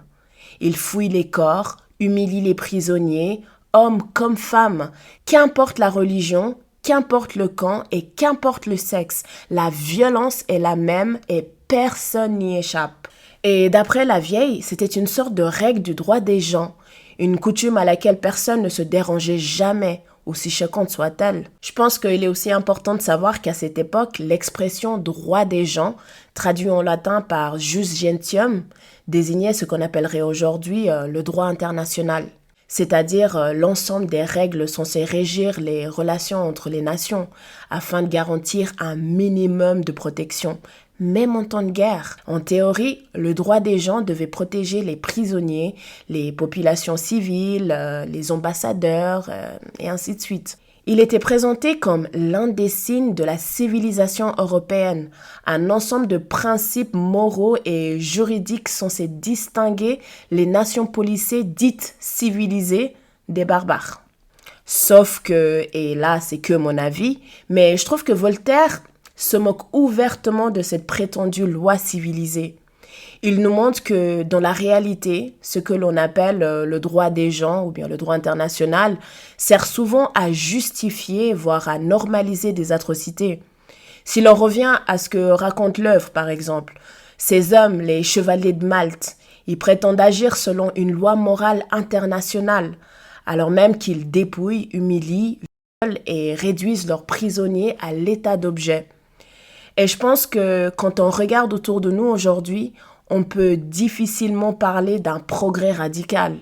Ils fouillent les corps, humilient les prisonniers, hommes comme femmes, qu'importe la religion, qu'importe le camp et qu'importe le sexe, la violence est la même et personne n'y échappe. Et d'après la vieille, c'était une sorte de règle du droit des gens, une coutume à laquelle personne ne se dérangeait jamais, aussi choquante soit-elle. Je pense qu'il est aussi important de savoir qu'à cette époque, l'expression droit des gens, traduit en latin par jus gentium, désignait ce qu'on appellerait aujourd'hui le droit international, c'est-à-dire l'ensemble des règles censées régir les relations entre les nations, afin de garantir un minimum de protection, même en temps de guerre. En théorie, le droit des gens devait protéger les prisonniers, les populations civiles, les ambassadeurs, et ainsi de suite. Il était présenté comme l'un des signes de la civilisation européenne, un ensemble de principes moraux et juridiques censés distinguer les nations policées dites civilisées des barbares. Sauf que, et là c'est que mon avis, mais je trouve que Voltaire se moque ouvertement de cette prétendue loi civilisée. Il nous montre que dans la réalité, ce que l'on appelle le droit des gens ou bien le droit international sert souvent à justifier, voire à normaliser des atrocités. Si l'on revient à ce que raconte l'œuvre, par exemple, ces hommes, les chevaliers de Malte, ils prétendent agir selon une loi morale internationale, alors même qu'ils dépouillent, humilient, violent et réduisent leurs prisonniers à l'état d'objet. Et je pense que quand on regarde autour de nous aujourd'hui, on peut difficilement parler d'un progrès radical.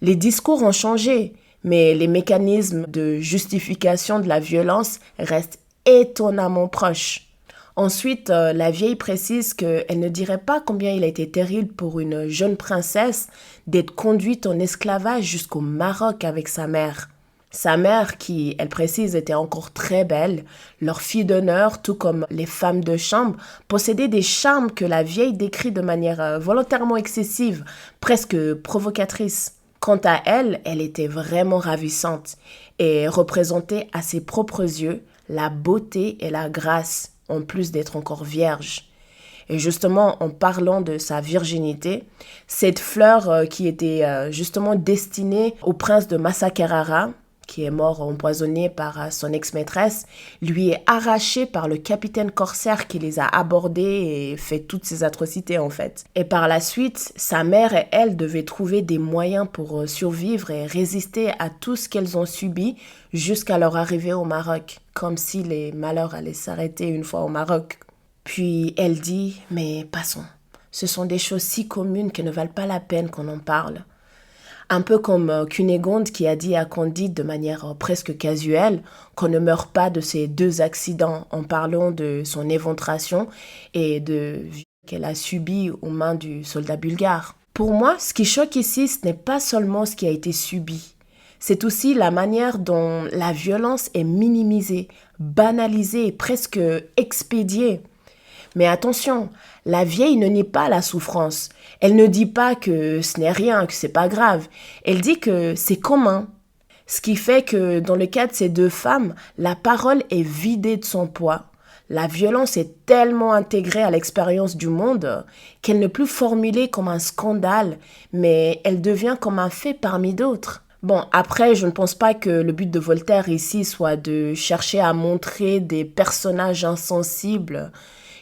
Les discours ont changé, mais les mécanismes de justification de la violence restent étonnamment proches. Ensuite, la vieille précise qu'elle ne dirait pas combien il a été terrible pour une jeune princesse d'être conduite en esclavage jusqu'au Maroc avec sa mère. Sa mère, qui, elle précise, était encore très belle, leur fille d'honneur, tout comme les femmes de chambre, possédait des charmes que la vieille décrit de manière volontairement excessive, presque provocatrice. Quant à elle, elle était vraiment ravissante et représentait à ses propres yeux la beauté et la grâce, en plus d'être encore vierge. Et justement, en parlant de sa virginité, cette fleur qui était justement destinée au prince de Massa Carrara, qui est mort empoisonné par son ex-maîtresse, lui est arraché par le capitaine corsaire qui les a abordés et fait toutes ces atrocités en fait. Et par la suite, sa mère et elle devaient trouver des moyens pour survivre et résister à tout ce qu'elles ont subi jusqu'à leur arrivée au Maroc, comme si les malheurs allaient s'arrêter une fois au Maroc. Puis elle dit « Mais passons, ce sont des choses si communes qu'elles ne valent pas la peine qu'on en parle. » Un peu comme Cunégonde qui a dit à Candide de manière presque casuelle qu'on ne meurt pas de ces deux accidents en parlant de son éventration et de vie qu'elle a subi aux mains du soldat bulgare. Pour moi, ce qui choque ici, ce n'est pas seulement ce qui a été subi. C'est aussi la manière dont la violence est minimisée, banalisée et presque expédiée. Mais attention, la vieille ne nie pas la souffrance. Elle ne dit pas que ce n'est rien, que c'est pas grave. Elle dit que c'est commun. Ce qui fait que dans le cas de ces deux femmes, la parole est vidée de son poids. La violence est tellement intégrée à l'expérience du monde qu'elle n'est plus formulée comme un scandale, mais elle devient comme un fait parmi d'autres. Bon, après, je ne pense pas que le but de Voltaire ici soit de chercher à montrer des personnages insensibles.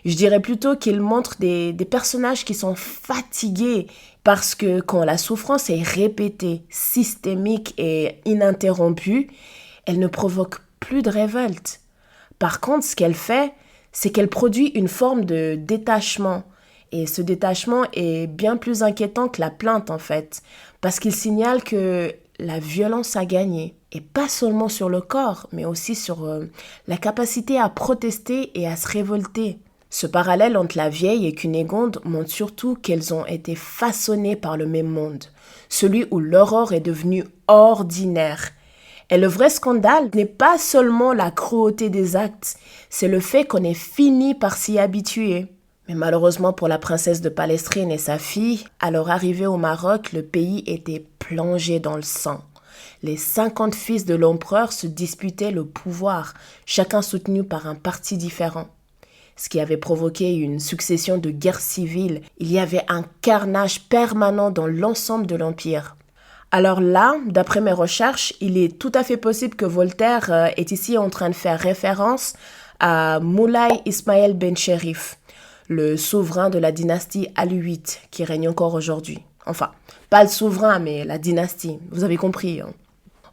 Je dirais plutôt qu'il montre des personnages qui sont fatigués parce que quand la souffrance est répétée, systémique et ininterrompue, elle ne provoque plus de révolte. Par contre, ce qu'elle fait, c'est qu'elle produit une forme de détachement. Et ce détachement est bien plus inquiétant que la plainte en fait, parce qu'il signale que la violence a gagné. Et pas seulement sur le corps, mais aussi sur la capacité à protester et à se révolter. Ce parallèle entre la vieille et Cunégonde montre surtout qu'elles ont été façonnées par le même monde, celui où l'aurore est devenue ordinaire. Et le vrai scandale n'est pas seulement la cruauté des actes, c'est le fait qu'on ait fini par s'y habituer. Mais malheureusement pour la princesse de Palestrine et sa fille, à leur arrivée au Maroc, le pays était plongé dans le sang. Les 50 fils de l'empereur se disputaient le pouvoir, chacun soutenu par un parti différent. Ce qui avait provoqué une succession de guerres civiles. Il y avait un carnage permanent dans l'ensemble de l'Empire. Alors là, d'après mes recherches, il est tout à fait possible que Voltaire est ici en train de faire référence à Moulay Ismaël Ben Cherif, le souverain de la dynastie Aleuite qui règne encore aujourd'hui. Enfin, pas le souverain, mais la dynastie, vous avez compris.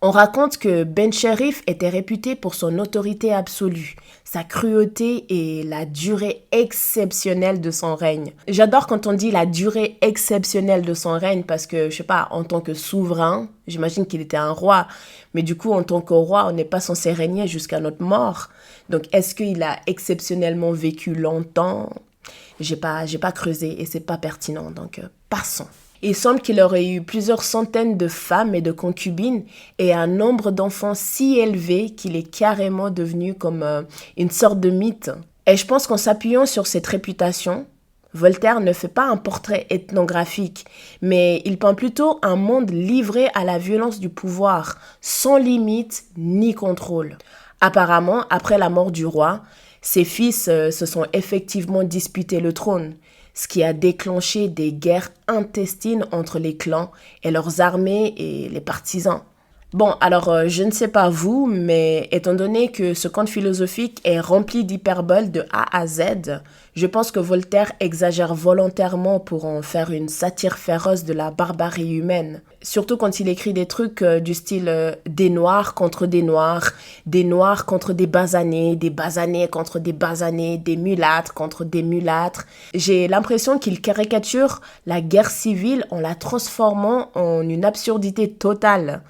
On raconte que Ben Cherif était réputé pour son autorité absolue, sa cruauté et la durée exceptionnelle de son règne. J'adore quand on dit la durée exceptionnelle de son règne parce que, je sais pas, en tant que souverain, j'imagine qu'il était un roi, mais du coup, en tant que roi, on n'est pas censé régner jusqu'à notre mort. Donc, est-ce qu'il a exceptionnellement vécu longtemps ? J'ai pas creusé et c'est pas pertinent, donc passons. Il semble qu'il aurait eu plusieurs centaines de femmes et de concubines et un nombre d'enfants si élevé qu'il est carrément devenu comme une sorte de mythe. Et je pense qu'en s'appuyant sur cette réputation, Voltaire ne fait pas un portrait ethnographique, mais il peint plutôt un monde livré à la violence du pouvoir, sans limite ni contrôle. Apparemment, après la mort du roi, ses fils se sont effectivement disputés le trône, ce qui a déclenché des guerres intestines entre les clans et leurs armées et les partisans. Bon, alors je ne sais pas vous, mais étant donné que ce conte philosophique est rempli d'hyperboles de A à Z, je pense que Voltaire exagère volontairement pour en faire une satire féroce de la barbarie humaine. Surtout quand il écrit des trucs du style des noirs contre des noirs contre des basanés contre des basanés, des mulâtres contre des mulâtres. J'ai l'impression qu'il caricature la guerre civile en la transformant en une absurdité totale.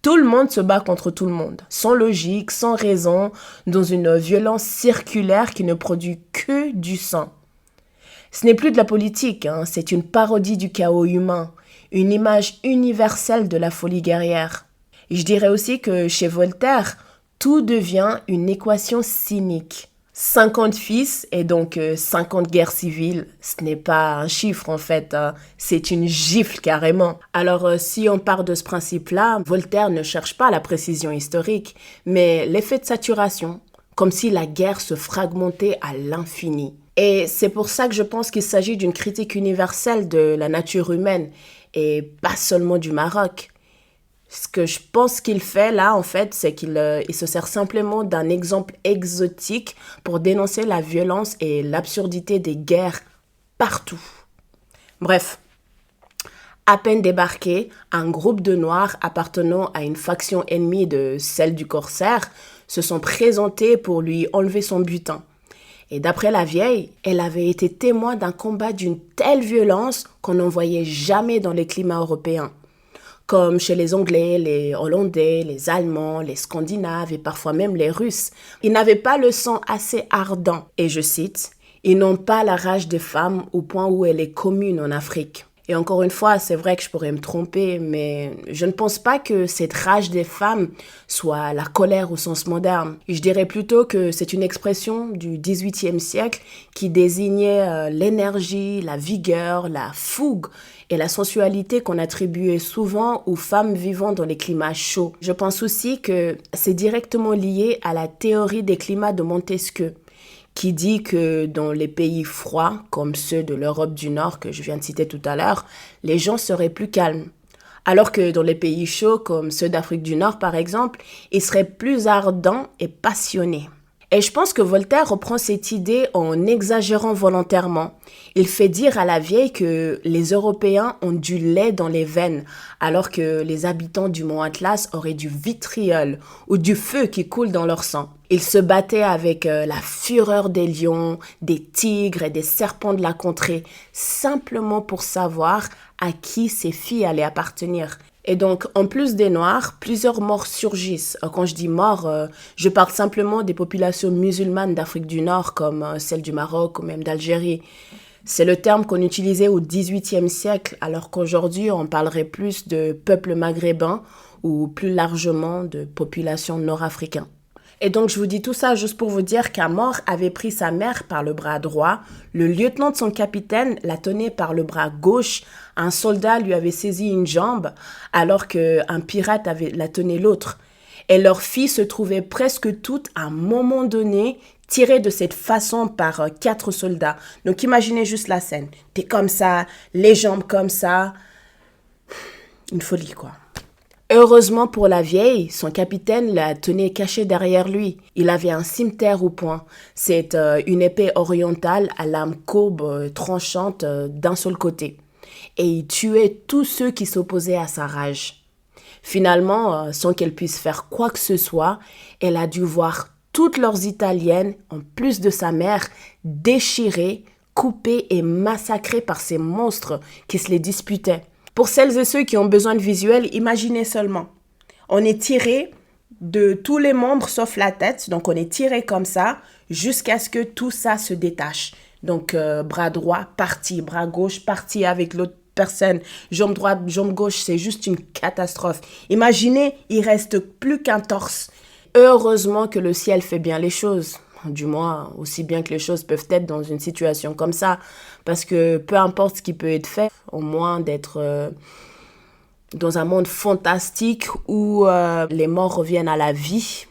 Tout le monde se bat contre tout le monde, sans logique, sans raison, dans une violence circulaire qui ne produit que du sang. Ce n'est plus de la politique, c'est une parodie du chaos humain, une image universelle de la folie guerrière. Et je dirais aussi que chez Voltaire, tout devient une équation cynique. 50 fils et donc 50 guerres civiles, ce n'est pas un chiffre en fait, c'est une gifle carrément. Alors si on part de ce principe-là, Voltaire ne cherche pas la précision historique, mais l'effet de saturation, comme si la guerre se fragmentait à l'infini. Et c'est pour ça que je pense qu'il s'agit d'une critique universelle de la nature humaine et pas seulement du Maroc. Ce que je pense qu'il fait là, en fait, c'est qu'il se sert simplement d'un exemple exotique pour dénoncer la violence et l'absurdité des guerres partout. Bref, à peine débarqué, un groupe de Noirs appartenant à une faction ennemie de celle du corsaire se sont présentés pour lui enlever son butin. Et d'après la vieille, elle avait été témoin d'un combat d'une telle violence qu'on n'en voyait jamais dans les climats européens. Comme chez les Anglais, les Hollandais, les Allemands, les Scandinaves et parfois même les Russes. Ils n'avaient pas le sang assez ardent. Et je cite, « Ils n'ont pas la rage des femmes au point où elle est commune en Afrique. » Et encore une fois, c'est vrai que je pourrais me tromper, mais je ne pense pas que cette rage des femmes soit la colère au sens moderne. Je dirais plutôt que c'est une expression du XVIIIe siècle qui désignait l'énergie, la vigueur, la fougue et la sensualité qu'on attribuait souvent aux femmes vivant dans les climats chauds. Je pense aussi que c'est directement lié à la théorie des climats de Montesquieu, qui dit que dans les pays froids, comme ceux de l'Europe du Nord que je viens de citer tout à l'heure, les gens seraient plus calmes. Alors que dans les pays chauds, comme ceux d'Afrique du Nord par exemple, ils seraient plus ardents et passionnés. Et je pense que Voltaire reprend cette idée en exagérant volontairement. Il fait dire à la vieille que les Européens ont du lait dans les veines, alors que les habitants du mont Atlas auraient du vitriol ou du feu qui coule dans leur sang. Ils se battaient avec la fureur des lions, des tigres et des serpents de la contrée, simplement pour savoir à qui ces filles allaient appartenir. Et donc, en plus des Noirs, plusieurs morts surgissent. Quand je dis morts, je parle simplement des populations musulmanes d'Afrique du Nord, comme celle du Maroc ou même d'Algérie. C'est le terme qu'on utilisait au XVIIIe siècle, alors qu'aujourd'hui, on parlerait plus de peuples maghrébins ou plus largement de populations nord-africaines. Et donc, je vous dis tout ça juste pour vous dire qu'Amor avait pris sa mère par le bras droit, le lieutenant de son capitaine la tenait par le bras gauche, un soldat lui avait saisi une jambe, alors qu'un pirate la tenait l'autre. Et leurs filles se trouvaient presque toutes, à un moment donné, tirées de cette façon par 4 soldats. Donc, imaginez juste la scène. T'es comme ça, les jambes comme ça. Une folie, quoi. Heureusement pour la vieille, son capitaine la tenait cachée derrière lui. Il avait un cimeterre au poing. C'est une épée orientale à lame courbe tranchante d'un seul côté. Et il tuait tous ceux qui s'opposaient à sa rage. Finalement, sans qu'elle puisse faire quoi que ce soit, elle a dû voir toutes leurs Italiennes, en plus de sa mère, déchirées, coupées et massacrées par ces monstres qui se les disputaient. Pour celles et ceux qui ont besoin de visuels, imaginez seulement. On est tiré de tous les membres sauf la tête. Donc, on est tiré comme ça jusqu'à ce que tout ça se détache. Donc, bras droit, parti. Bras gauche, parti avec l'autre personne. Jambe droite, jambe gauche, c'est juste une catastrophe. Imaginez, il reste plus qu'un torse. Heureusement que le ciel fait bien les choses. Du moins, aussi bien que les choses peuvent être dans une situation comme ça. Parce que peu importe ce qui peut être fait, au moins d'être dans un monde fantastique où les morts reviennent à la vie.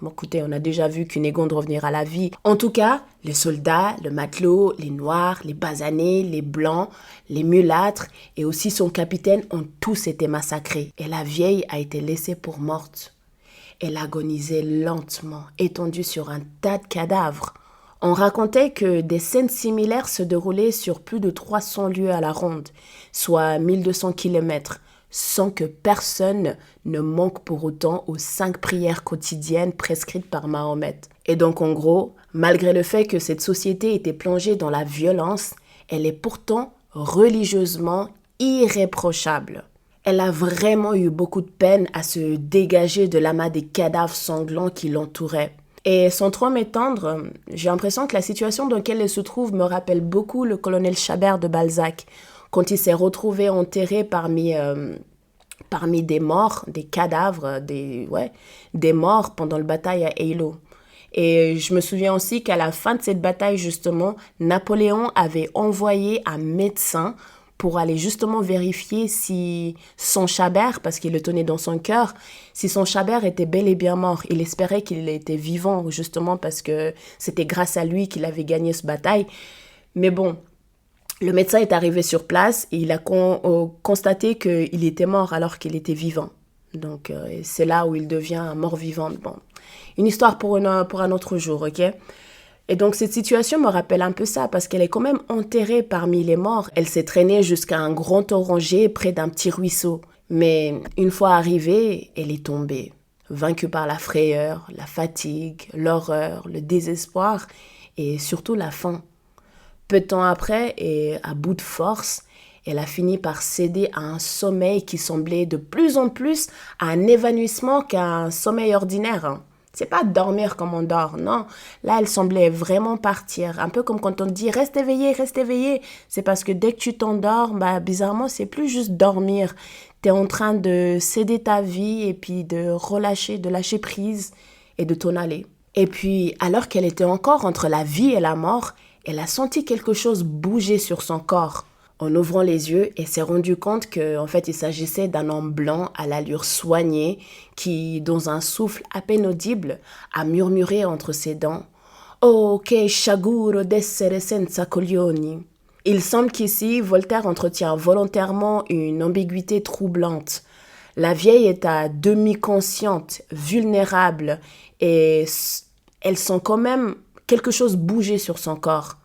Bon, écoutez, on a déjà vu Cunégonde revenir à la vie. En tout cas, les soldats, le matelot, les noirs, les basanés, les blancs, les mulâtres et aussi son capitaine ont tous été massacrés. Et la vieille a été laissée pour morte. Elle agonisait lentement, étendue sur un tas de cadavres. On racontait que des scènes similaires se déroulaient sur plus de 300 lieues à la ronde, soit 1200 kilomètres, sans que personne ne manque pour autant aux 5 prières quotidiennes prescrites par Mahomet. Et donc en gros, malgré le fait que cette société était plongée dans la violence, elle est pourtant religieusement irréprochable. Elle a vraiment eu beaucoup de peine à se dégager de l'amas des cadavres sanglants qui l'entouraient. Et sans trop m'étendre, j'ai l'impression que la situation dans laquelle elle se trouve me rappelle beaucoup le colonel Chabert de Balzac, quand il s'est retrouvé enterré parmi des morts, des cadavres, des morts pendant la bataille à Eylau. Et je me souviens aussi qu'à la fin de cette bataille, justement, Napoléon avait envoyé un médecin pour aller justement vérifier si son Chabert, parce qu'il le tenait dans son cœur, si son Chabert était bel et bien mort. Il espérait qu'il était vivant, justement, parce que c'était grâce à lui qu'il avait gagné cette bataille. Mais bon, le médecin est arrivé sur place et il a constaté qu'il était mort alors qu'il était vivant. Donc, c'est là où il devient un mort-vivant. Bon, une histoire pour un autre jour, ok ? Et donc, cette situation me rappelle un peu ça, parce qu'elle est quand même enterrée parmi les morts. Elle s'est traînée jusqu'à un grand oranger près d'un petit ruisseau. Mais une fois arrivée, elle est tombée, vaincue par la frayeur, la fatigue, l'horreur, le désespoir et surtout la faim. Peu de temps après, et à bout de force, elle a fini par céder à un sommeil qui semblait de plus en plus à un évanouissement qu'à un sommeil ordinaire. C'est pas dormir comme on dort, non. Là, elle semblait vraiment partir. Un peu comme quand on te dit « reste éveillé, reste éveillé ». C'est parce que dès que tu t'endors, bizarrement, c'est plus juste dormir. T'es en train de céder ta vie et puis de lâcher prise et de t'en aller. Et puis, alors qu'elle était encore entre la vie et la mort, elle a senti quelque chose bouger sur son corps. En ouvrant les yeux, elle s'est rendue compte qu'en fait, il s'agissait d'un homme blanc à l'allure soignée qui, dans un souffle à peine audible, a murmuré entre ses dents « Oh, che sciaguro d'essere senza coglioni ». Il semble qu'ici, Voltaire entretient volontairement une ambiguïté troublante. La vieille est à demi consciente, vulnérable et elle sent quand même quelque chose bouger sur son corps.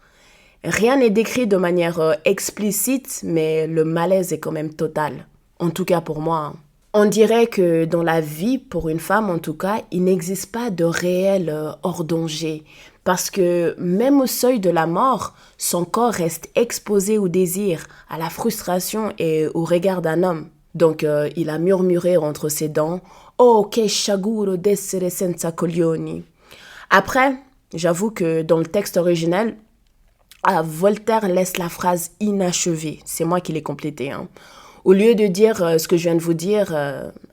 Rien n'est décrit de manière explicite, mais le malaise est quand même total. En tout cas pour moi. On dirait que dans la vie, pour une femme en tout cas, il n'existe pas de réel hors danger. Parce que même au seuil de la mort, son corps reste exposé au désir, à la frustration et au regard d'un homme. Donc il a murmuré entre ses dents « Oh, che sciaguro d'essere senza coglioni ». Après, j'avoue que dans le texte original, Voltaire laisse la phrase inachevée. C'est moi qui l'ai complétée. Au lieu de dire ce que je viens de vous dire,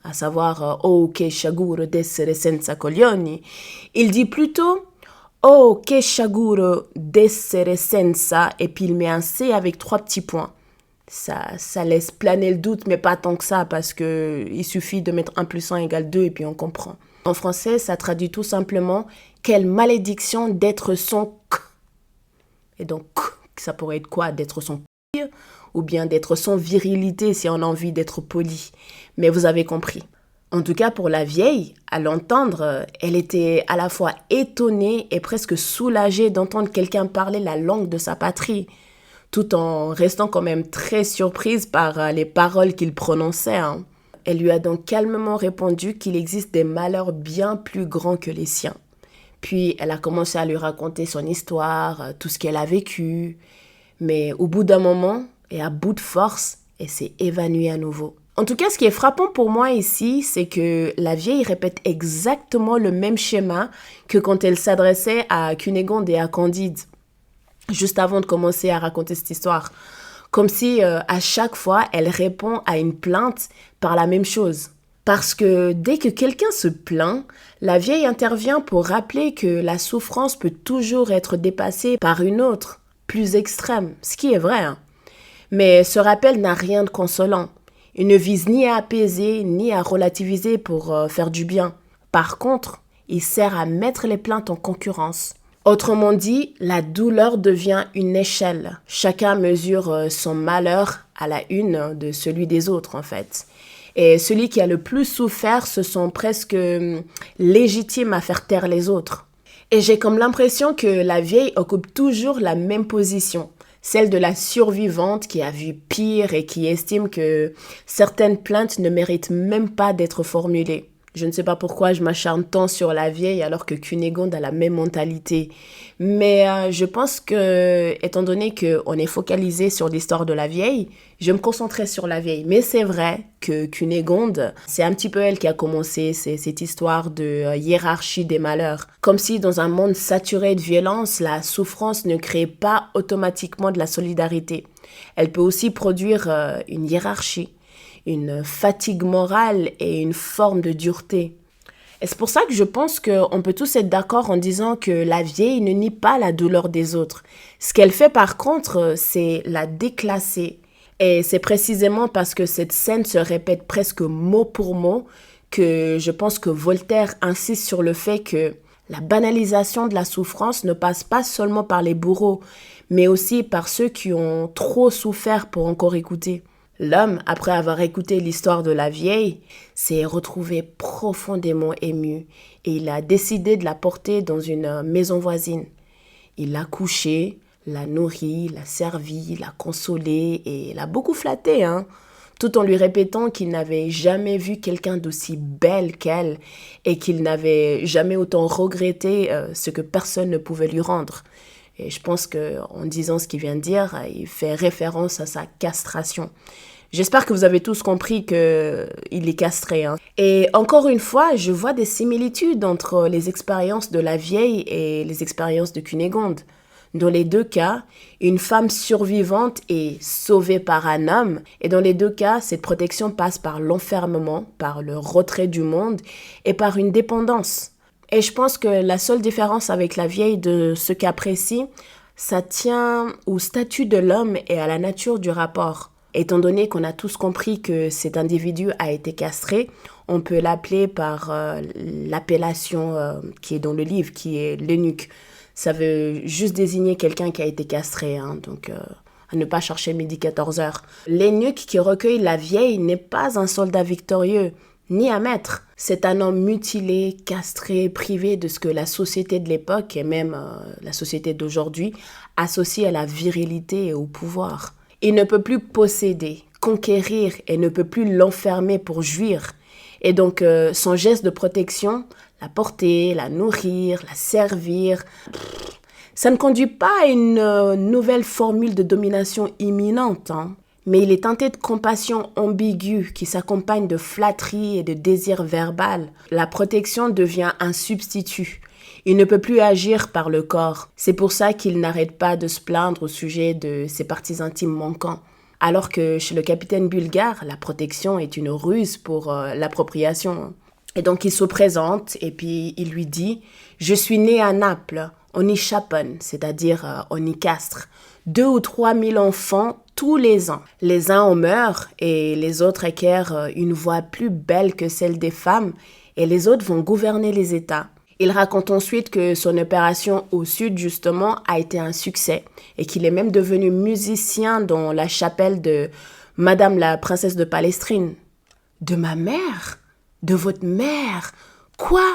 à savoir Oh, che sciaguro d'essere senza coglioni, il dit plutôt Oh, che sciaguro d'essere senza, et puis il met un C avec 3 petits points. Ça laisse planer le doute, mais pas tant que ça, parce qu'il suffit de mettre 1 plus 1 égale 2 et puis on comprend. En français, ça traduit tout simplement « Quelle malédiction d'être son c ». Et donc, ça pourrait être quoi? D'être son p***, ou bien d'être son virilité si on a envie d'être poli. Mais vous avez compris. En tout cas, pour la vieille, à l'entendre, elle était à la fois étonnée et presque soulagée d'entendre quelqu'un parler la langue de sa patrie, tout en restant quand même très surprise par les paroles qu'il prononçait. Elle lui a donc calmement répondu qu'il existe des malheurs bien plus grands que les siens. Puis elle a commencé à lui raconter son histoire, tout ce qu'elle a vécu. Mais au bout d'un moment, et à bout de force, elle s'est évanouie à nouveau. En tout cas, ce qui est frappant pour moi ici, c'est que la vieille répète exactement le même schéma que quand elle s'adressait à Cunégonde et à Candide, juste avant de commencer à raconter cette histoire. Comme si à chaque fois, elle répond à une plainte par la même chose. Parce que dès que quelqu'un se plaint, la vieille intervient pour rappeler que la souffrance peut toujours être dépassée par une autre, plus extrême, ce qui est vrai. Mais ce rappel n'a rien de consolant. Il ne vise ni à apaiser, ni à relativiser pour faire du bien. Par contre, il sert à mettre les plaintes en concurrence. Autrement dit, la douleur devient une échelle. Chacun mesure son malheur à la une de celui des autres, en fait. Et celui qui a le plus souffert se sent presque légitime à faire taire les autres. Et j'ai comme l'impression que la vieille occupe toujours la même position, celle de la survivante qui a vu pire et qui estime que certaines plaintes ne méritent même pas d'être formulées. Je ne sais pas pourquoi je m'acharne tant sur la vieille alors que Cunégonde a la même mentalité. Mais je pense que, étant donné qu'on est focalisé sur l'histoire de la vieille, je me concentrais sur la vieille. Mais c'est vrai que Cunégonde, c'est un petit peu elle qui a commencé cette histoire de hiérarchie des malheurs. Comme si dans un monde saturé de violence, la souffrance ne crée pas automatiquement de la solidarité. Elle peut aussi produire une hiérarchie, une fatigue morale et une forme de dureté. Et c'est pour ça que je pense qu'on peut tous être d'accord en disant que la vieille ne nie pas la douleur des autres. Ce qu'elle fait par contre, c'est la déclasser. Et c'est précisément parce que cette scène se répète presque mot pour mot que je pense que Voltaire insiste sur le fait que la banalisation de la souffrance ne passe pas seulement par les bourreaux, mais aussi par ceux qui ont trop souffert pour encore écouter. L'homme, après avoir écouté l'histoire de la vieille, s'est retrouvé profondément ému et il a décidé de la porter dans une maison voisine. Il l'a couchée, l'a nourrie, l'a servie, l'a consolée et l'a beaucoup flattée, tout en lui répétant qu'il n'avait jamais vu quelqu'un d'aussi belle qu'elle et qu'il n'avait jamais autant regretté ce que personne ne pouvait lui rendre. Et je pense qu'en disant ce qu'il vient de dire, il fait référence à sa castration. J'espère que vous avez tous compris qu'il est castré. Et encore une fois, je vois des similitudes entre les expériences de la vieille et les expériences de Cunégonde. Dans les deux cas, une femme survivante est sauvée par un homme. Et dans les deux cas, cette protection passe par l'enfermement, par le retrait du monde et par une dépendance. Et je pense que la seule différence avec la vieille de ce cas précis, ça tient au statut de l'homme et à la nature du rapport. Étant donné qu'on a tous compris que cet individu a été castré, on peut l'appeler par l'appellation qui est dans le livre, qui est l'eunuque. Ça veut juste désigner quelqu'un qui a été castré, donc à ne pas chercher midi 14h. L'eunuque qui recueille la vieille n'est pas un soldat victorieux, ni à mettre. C'est un homme mutilé, castré, privé de ce que la société de l'époque et même la société d'aujourd'hui associe à la virilité et au pouvoir. Il ne peut plus posséder, conquérir et ne peut plus l'enfermer pour jouir. Et donc son geste de protection, la porter, la nourrir, la servir, ça ne conduit pas à une nouvelle formule de domination imminente, hein. Mais il est teinté de compassion ambiguë qui s'accompagne de flatterie et de désir verbal. La protection devient un substitut. Il ne peut plus agir par le corps. C'est pour ça qu'il n'arrête pas de se plaindre au sujet de ses parties intimes manquants. Alors que chez le capitaine bulgare, la protection est une ruse pour l'appropriation. Et donc il se présente et puis il lui dit « Je suis né à Naples, on y chaponne, c'est-à-dire on y castre. 2 ou 3 000 enfants tous les ans. Les uns en meurent et les autres acquièrent une voix plus belle que celle des femmes et les autres vont gouverner les États. » Il raconte ensuite que son opération au sud, justement, a été un succès et qu'il est même devenu musicien dans la chapelle de Madame la princesse de Palestrine. « De ma mère ? De votre mère ? Quoi ?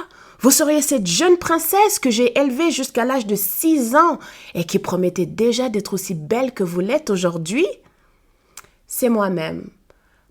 Vous seriez cette jeune princesse que j'ai élevée jusqu'à l'âge de 6 ans et qui promettait déjà d'être aussi belle que vous l'êtes aujourd'hui ? C'est moi-même.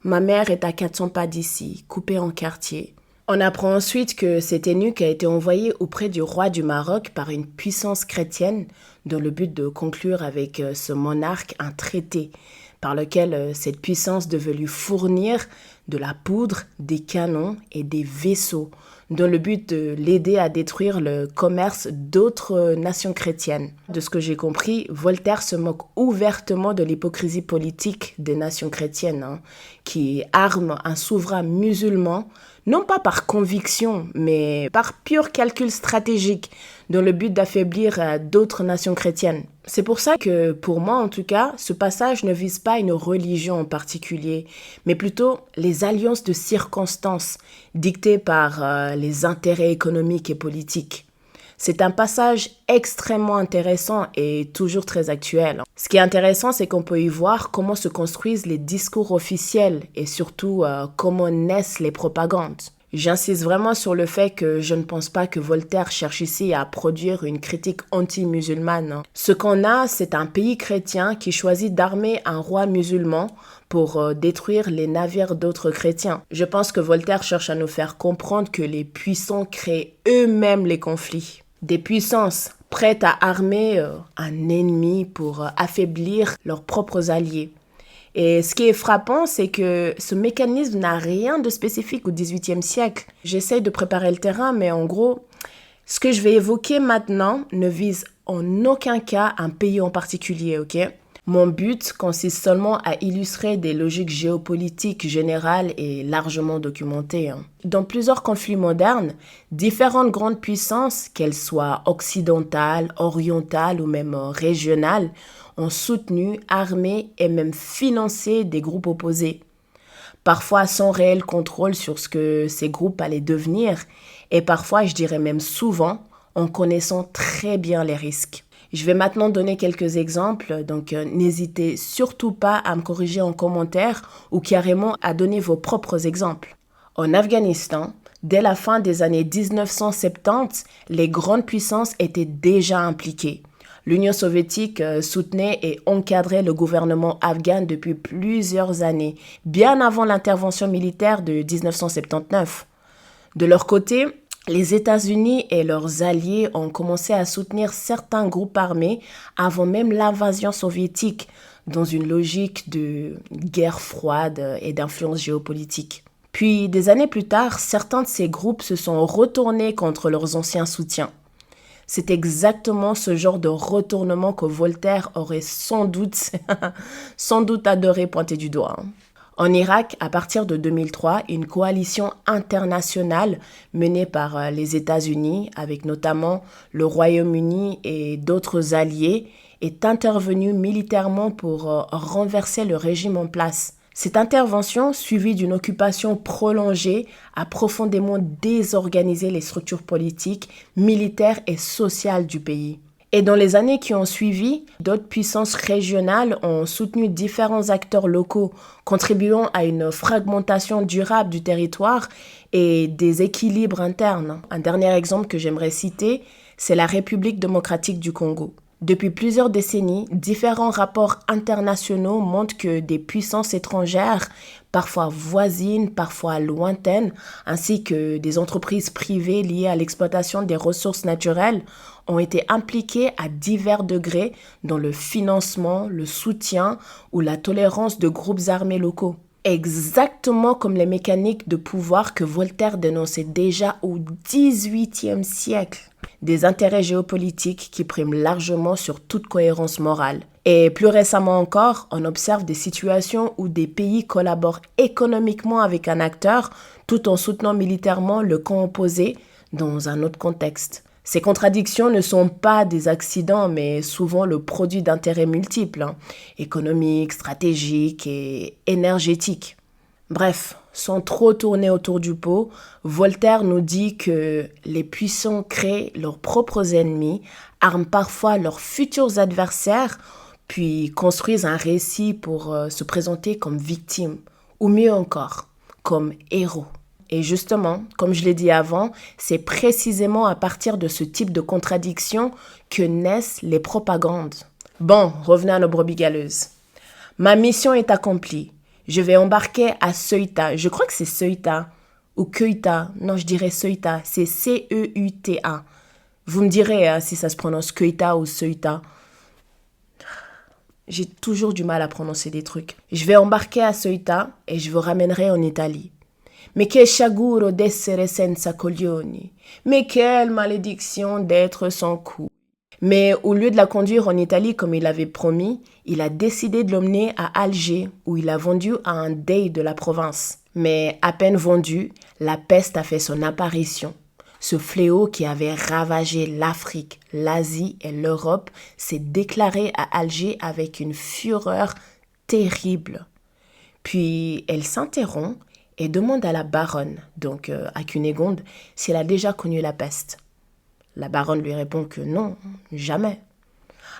Ma mère est à 400 pas d'ici, coupée en quartiers. On apprend ensuite que cet eunuque a été envoyé auprès du roi du Maroc par une puissance chrétienne dans le but de conclure avec ce monarque un traité par lequel cette puissance devait lui fournir de la poudre, des canons et des vaisseaux dans le but de l'aider à détruire le commerce d'autres nations chrétiennes. De ce que j'ai compris, Voltaire se moque ouvertement de l'hypocrisie politique des nations chrétiennes, qui arment un souverain musulman, non pas par conviction, mais par pur calcul stratégique, dans le but d'affaiblir d'autres nations chrétiennes. C'est pour ça que, pour moi en tout cas, ce passage ne vise pas une religion en particulier, mais plutôt les alliances de circonstances dictées par les intérêts économiques et politiques. C'est un passage extrêmement intéressant et toujours très actuel. Ce qui est intéressant, c'est qu'on peut y voir comment se construisent les discours officiels et surtout comment naissent les propagandes. J'insiste vraiment sur le fait que je ne pense pas que Voltaire cherche ici à produire une critique anti-musulmane. Ce qu'on a, c'est un pays chrétien qui choisit d'armer un roi musulman pour détruire les navires d'autres chrétiens. Je pense que Voltaire cherche à nous faire comprendre que les puissants créent eux-mêmes les conflits. Des puissances prêtes à armer un ennemi pour affaiblir leurs propres alliés. Et ce qui est frappant, c'est que ce mécanisme n'a rien de spécifique au XVIIIe siècle. J'essaye de préparer le terrain, mais en gros, ce que je vais évoquer maintenant ne vise en aucun cas un pays en particulier, ok ? Mon but consiste seulement à illustrer des logiques géopolitiques générales et largement documentées. Dans plusieurs conflits modernes, différentes grandes puissances, qu'elles soient occidentales, orientales ou même régionales, ont soutenu, armé et même financé des groupes opposés. Parfois sans réel contrôle sur ce que ces groupes allaient devenir et parfois, je dirais même souvent, en connaissant très bien les risques. Je vais maintenant donner quelques exemples, donc n'hésitez surtout pas à me corriger en commentaire ou carrément à donner vos propres exemples. En Afghanistan, dès la fin des années 1970, les grandes puissances étaient déjà impliquées. L'Union soviétique soutenait et encadrait le gouvernement afghan depuis plusieurs années, bien avant l'intervention militaire de 1979. De leur côté, les États-Unis et leurs alliés ont commencé à soutenir certains groupes armés avant même l'invasion soviétique, dans une logique de guerre froide et d'influence géopolitique. Puis, des années plus tard, certains de ces groupes se sont retournés contre leurs anciens soutiens. C'est exactement ce genre de retournement que Voltaire aurait sans doute adoré pointer du doigt. En Irak, à partir de 2003, une coalition internationale menée par les États-Unis, avec notamment le Royaume-Uni et d'autres alliés, est intervenue militairement pour renverser le régime en place. Cette intervention, suivie d'une occupation prolongée, a profondément désorganisé les structures politiques, militaires et sociales du pays. Et dans les années qui ont suivi, d'autres puissances régionales ont soutenu différents acteurs locaux, contribuant à une fragmentation durable du territoire et des équilibres internes. Un dernier exemple que j'aimerais citer, c'est la République démocratique du Congo. Depuis plusieurs décennies, différents rapports internationaux montrent que des puissances étrangères, parfois voisines, parfois lointaines, ainsi que des entreprises privées liées à l'exploitation des ressources naturelles, ont été impliquées à divers degrés dans le financement, le soutien ou la tolérance de groupes armés locaux. Exactement comme les mécaniques de pouvoir que Voltaire dénonçait déjà au XVIIIe siècle. Des intérêts géopolitiques qui priment largement sur toute cohérence morale. Et plus récemment encore, on observe des situations où des pays collaborent économiquement avec un acteur tout en soutenant militairement le camp opposé dans un autre contexte. Ces contradictions ne sont pas des accidents, mais souvent le produit d'intérêts multiples, économiques, stratégiques et énergétiques. Bref, sans trop tourner autour du pot, Voltaire nous dit que les puissants créent leurs propres ennemis, arment parfois leurs futurs adversaires, puis construisent un récit pour se présenter comme victimes, ou mieux encore, comme héros. Et justement, comme je l'ai dit avant, c'est précisément à partir de ce type de contradiction que naissent les propagandes. Bon, revenons à nos brebis galeuses. Ma mission est accomplie. Je vais embarquer à Ceuta. Je crois que c'est Ceuta ou Ceuta. Non, je dirais Ceuta. C'est C-E-U-T-A. Vous me direz si ça se prononce Ceuta ou Ceuta. J'ai toujours du mal à prononcer des trucs. Je vais embarquer à Ceuta et je vous ramènerai en Italie. Mais che sciaguro d'essere senza coglioni. Mais quelle malédiction d'être sans cou. Mais au lieu de la conduire en Italie comme il avait promis, il a décidé de l'emmener à Alger, où il a vendu à un dey de la province. Mais à peine vendu, la peste a fait son apparition. Ce fléau qui avait ravagé l'Afrique, l'Asie et l'Europe s'est déclaré à Alger avec une fureur terrible. Puis elle s'interrompt et demande à la baronne, donc à Cunégonde, si elle a déjà connu la peste. La baronne lui répond que non, jamais.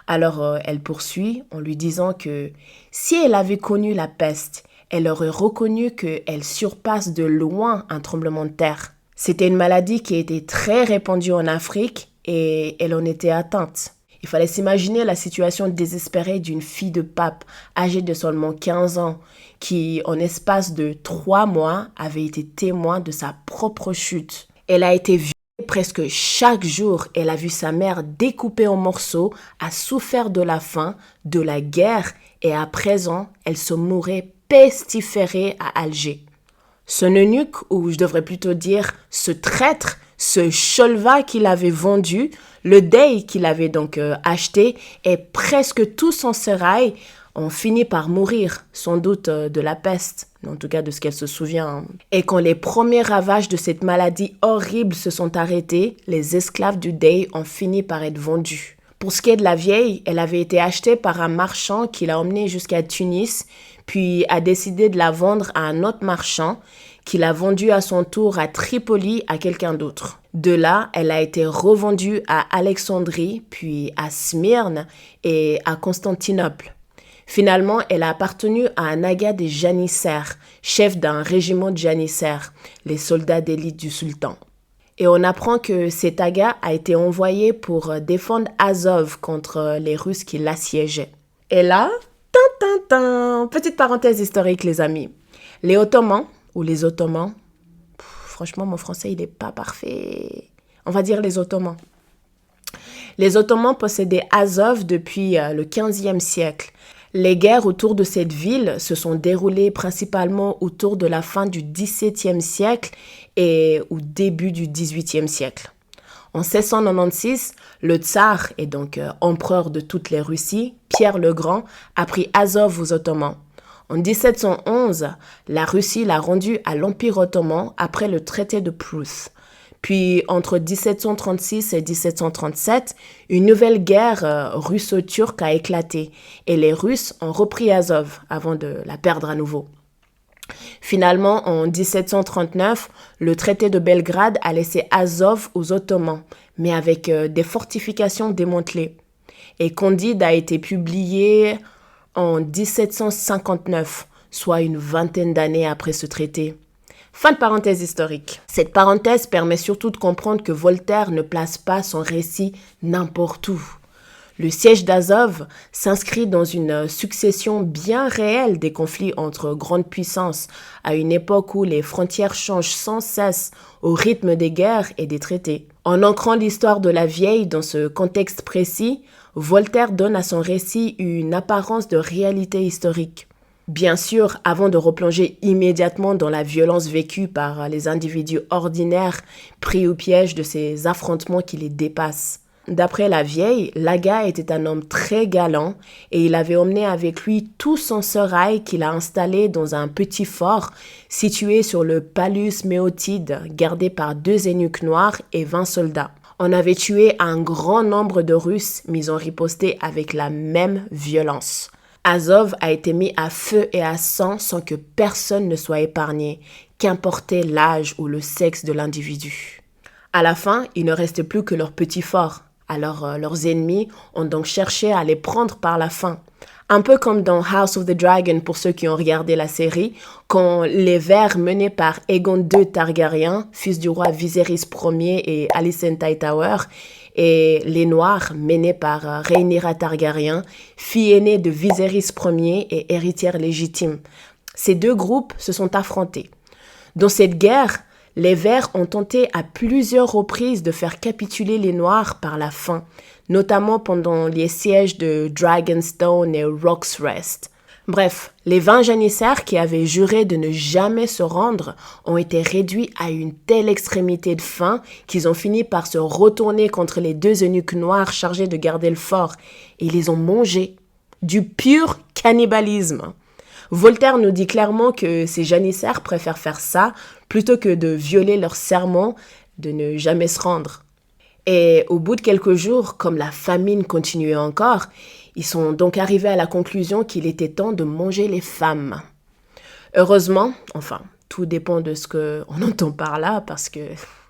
Alors elle poursuit en lui disant que si elle avait connu la peste, elle aurait reconnu qu'elle surpasse de loin un tremblement de terre. C'était une maladie qui était très répandue en Afrique et elle en était atteinte. Il fallait s'imaginer la situation désespérée d'une fille de pape âgée de seulement 15 ans qui, en espace de 3 mois, avait été témoin de sa propre chute. Elle a été violée presque chaque jour. Elle a vu sa mère découpée en morceaux, a souffert de la faim, de la guerre et à présent, elle se mourait pestiférée à Alger. Ce eunuque, ou je devrais plutôt dire ce traître, ce cholva qu'il avait vendu, le dey qu'il avait donc acheté, et presque tous en sérail ont fini par mourir, sans doute de la peste, en tout cas de ce qu'elle se souvient. Et quand les premiers ravages de cette maladie horrible se sont arrêtés, les esclaves du dey ont fini par être vendus. Pour ce qui est de la vieille, elle avait été achetée par un marchand qui l'a emmenée jusqu'à Tunis, puis a décidé de la vendre à un autre marchand qui l'a vendue à son tour à Tripoli à quelqu'un d'autre. De là, elle a été revendue à Alexandrie, puis à Smyrne et à Constantinople. Finalement, elle a appartenu à un aga des janissaires, chef d'un régiment de janissaires, les soldats d'élite du sultan. Et on apprend que cet aga a été envoyé pour défendre Azov contre les Russes qui l'assiégeaient. Et là, petite parenthèse historique les amis. Les Ottomans, ou les Ottomans, franchement mon français il n'est pas parfait. On va dire les Ottomans. Les Ottomans possédaient Azov depuis le XVe siècle. Les guerres autour de cette ville se sont déroulées principalement autour de la fin du XVIIe siècle et au début du XVIIIe siècle. En 1696, le tsar, et donc empereur de toutes les Russies, Pierre le Grand, a pris Azov aux Ottomans. En 1711, la Russie l'a rendu à l'Empire ottoman après le traité de Prusse. Puis, entre 1736 et 1737, une nouvelle guerre russo-turque a éclaté et les Russes ont repris Azov avant de la perdre à nouveau. Finalement, en 1739, le traité de Belgrade a laissé Azov aux Ottomans, mais avec des fortifications démantelées. Et Candide a été publié en 1759, soit une vingtaine d'années après ce traité. Fin de parenthèse historique. Cette parenthèse permet surtout de comprendre que Voltaire ne place pas son récit n'importe où. Le siège d'Azov s'inscrit dans une succession bien réelle des conflits entre grandes puissances, à une époque où les frontières changent sans cesse au rythme des guerres et des traités. En ancrant l'histoire de la vieille dans ce contexte précis, Voltaire donne à son récit une apparence de réalité historique. Bien sûr, avant de replonger immédiatement dans la violence vécue par les individus ordinaires pris au piège de ces affrontements qui les dépassent. D'après la vieille, Laga était un homme très galant et il avait emmené avec lui tout son sérail qu'il a installé dans un petit fort situé sur le Palus Méotide, gardé par 2 eunuques noirs et 20 soldats. On avait tué un grand nombre de Russes, mais ils ont riposté avec la même violence. Azov a été mis à feu et à sang sans que personne ne soit épargné, qu'importait l'âge ou le sexe de l'individu. À la fin, il ne restait plus que leur petit fort. Alors leurs ennemis ont donc cherché à les prendre par la faim. Un peu comme dans House of the Dragon pour ceux qui ont regardé la série, quand les Verts menés par Aegon II Targaryen, fils du roi Viserys Ier et Alicent Hightower, et les Noirs menés par Rhaenyra Targaryen, fille aînée de Viserys Ier et héritière légitime. Ces 2 groupes se sont affrontés. Dans cette guerre, les Verts ont tenté à plusieurs reprises de faire capituler les Noirs par la faim, notamment pendant les sièges de Dragonstone et Rock's Rest. Bref, les 20 janissaires qui avaient juré de ne jamais se rendre ont été réduits à une telle extrémité de faim qu'ils ont fini par se retourner contre les 2 eunuques noirs chargés de garder le fort et ils les ont mangés. Du pur cannibalisme. Voltaire nous dit clairement que ces janissaires préfèrent faire ça plutôt que de violer leur serment de ne jamais se rendre. Et au bout de quelques jours, comme la famine continuait encore, ils sont donc arrivés à la conclusion qu'il était temps de manger les femmes. Heureusement, enfin, tout dépend de ce qu'on entend par là, parce que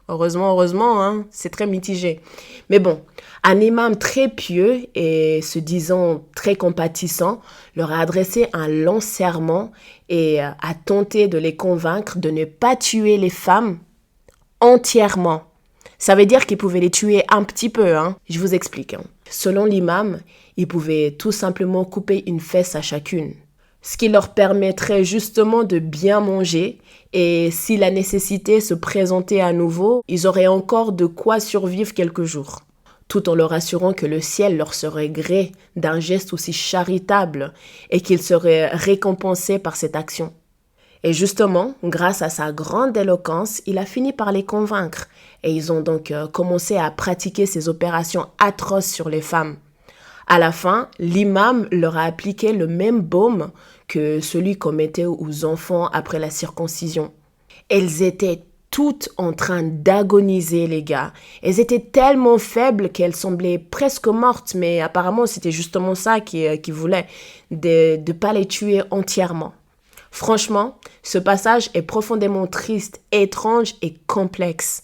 heureusement, hein, c'est très mitigé. Mais bon, un imam très pieux et se disant très compatissant leur a adressé un long serment et a tenté de les convaincre de ne pas tuer les femmes entièrement. Ça veut dire qu'ils pouvaient les tuer un petit peu, hein. Je vous explique. Selon l'imam, ils pouvaient tout simplement couper une fesse à chacune, ce qui leur permettrait justement de bien manger et si la nécessité se présentait à nouveau, ils auraient encore de quoi survivre quelques jours, tout en leur assurant que le ciel leur serait gré d'un geste aussi charitable et qu'ils seraient récompensés par cette action. Et justement, grâce à sa grande éloquence, il a fini par les convaincre et ils ont donc commencé à pratiquer ces opérations atroces sur les femmes. À la fin, l'imam leur a appliqué le même baume que celui qu'on mettait aux enfants après la circoncision. Elles étaient toutes en train d'agoniser, les gars. Elles étaient tellement faibles qu'elles semblaient presque mortes, mais apparemment c'était justement ça qu'ils voulaient, de ne pas les tuer entièrement. Franchement, ce passage est profondément triste, étrange et complexe.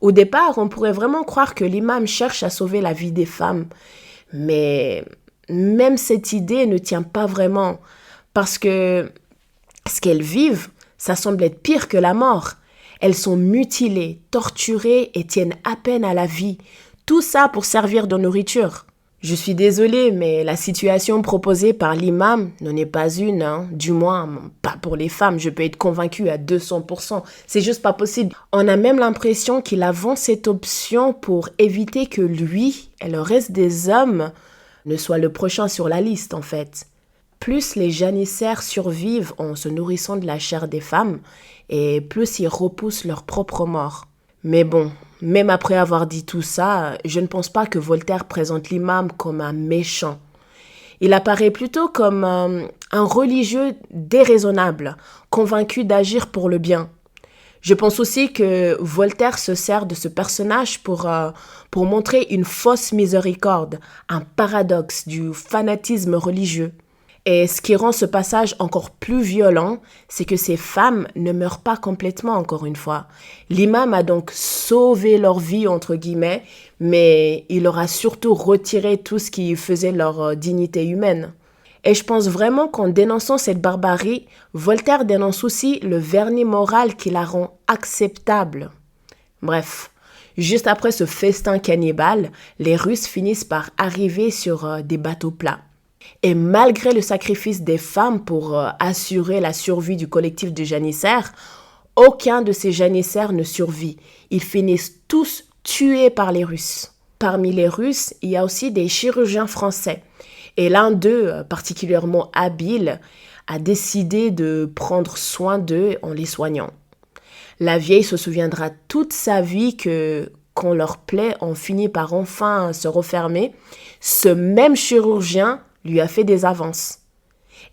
Au départ, on pourrait vraiment croire que l'imam cherche à sauver la vie des femmes. Mais même cette idée ne tient pas vraiment. Parce que ce qu'elles vivent, ça semble être pire que la mort. Elles sont mutilées, torturées et tiennent à peine à la vie. Tout ça pour servir de nourriture. Je suis désolée, mais la situation proposée par l'imam n'en est pas une, hein. Du moins, pas pour les femmes, je peux être convaincue à 200%. C'est juste pas possible. On a même l'impression qu'il avance cette option pour éviter que lui et le reste des hommes ne soient le prochain sur la liste, en fait. Plus les janissaires survivent en se nourrissant de la chair des femmes, et plus ils repoussent leur propre mort. Mais bon, même après avoir dit tout ça, je ne pense pas que Voltaire présente l'imam comme un méchant. Il apparaît plutôt comme un religieux déraisonnable, convaincu d'agir pour le bien. Je pense aussi que Voltaire se sert de ce personnage pour montrer une fausse miséricorde, un paradoxe du fanatisme religieux. Et ce qui rend ce passage encore plus violent, c'est que ces femmes ne meurent pas complètement, encore une fois. L'imam a donc sauvé leur vie, entre guillemets, mais il leur a surtout retiré tout ce qui faisait leur dignité humaine. Et je pense vraiment qu'en dénonçant cette barbarie, Voltaire dénonce aussi le vernis moral qui la rend acceptable. Bref, juste après ce festin cannibale, les Russes finissent par arriver sur des bateaux plats. Et malgré le sacrifice des femmes pour assurer la survie du collectif de janissaires, aucun de ces janissaires ne survit. Ils finissent tous tués par les Russes. Parmi les Russes, il y a aussi des chirurgiens français. Et l'un d'eux, particulièrement habile, a décidé de prendre soin d'eux en les soignant. La vieille se souviendra toute sa vie que, quand leurs plaies ont fini par enfin se refermer, ce même chirurgien lui a fait des avances.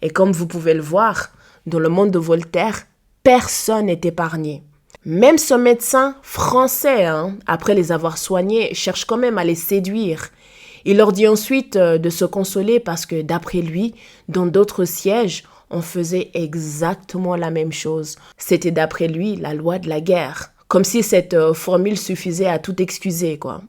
Et comme vous pouvez le voir, dans le monde de Voltaire, personne n'est épargné. Même ce médecin français, après les avoir soignés, cherche quand même à les séduire. Il leur dit ensuite de se consoler parce que, d'après lui, dans d'autres sièges, on faisait exactement la même chose. C'était d'après lui la loi de la guerre. Comme si cette formule suffisait à tout excuser, quoi.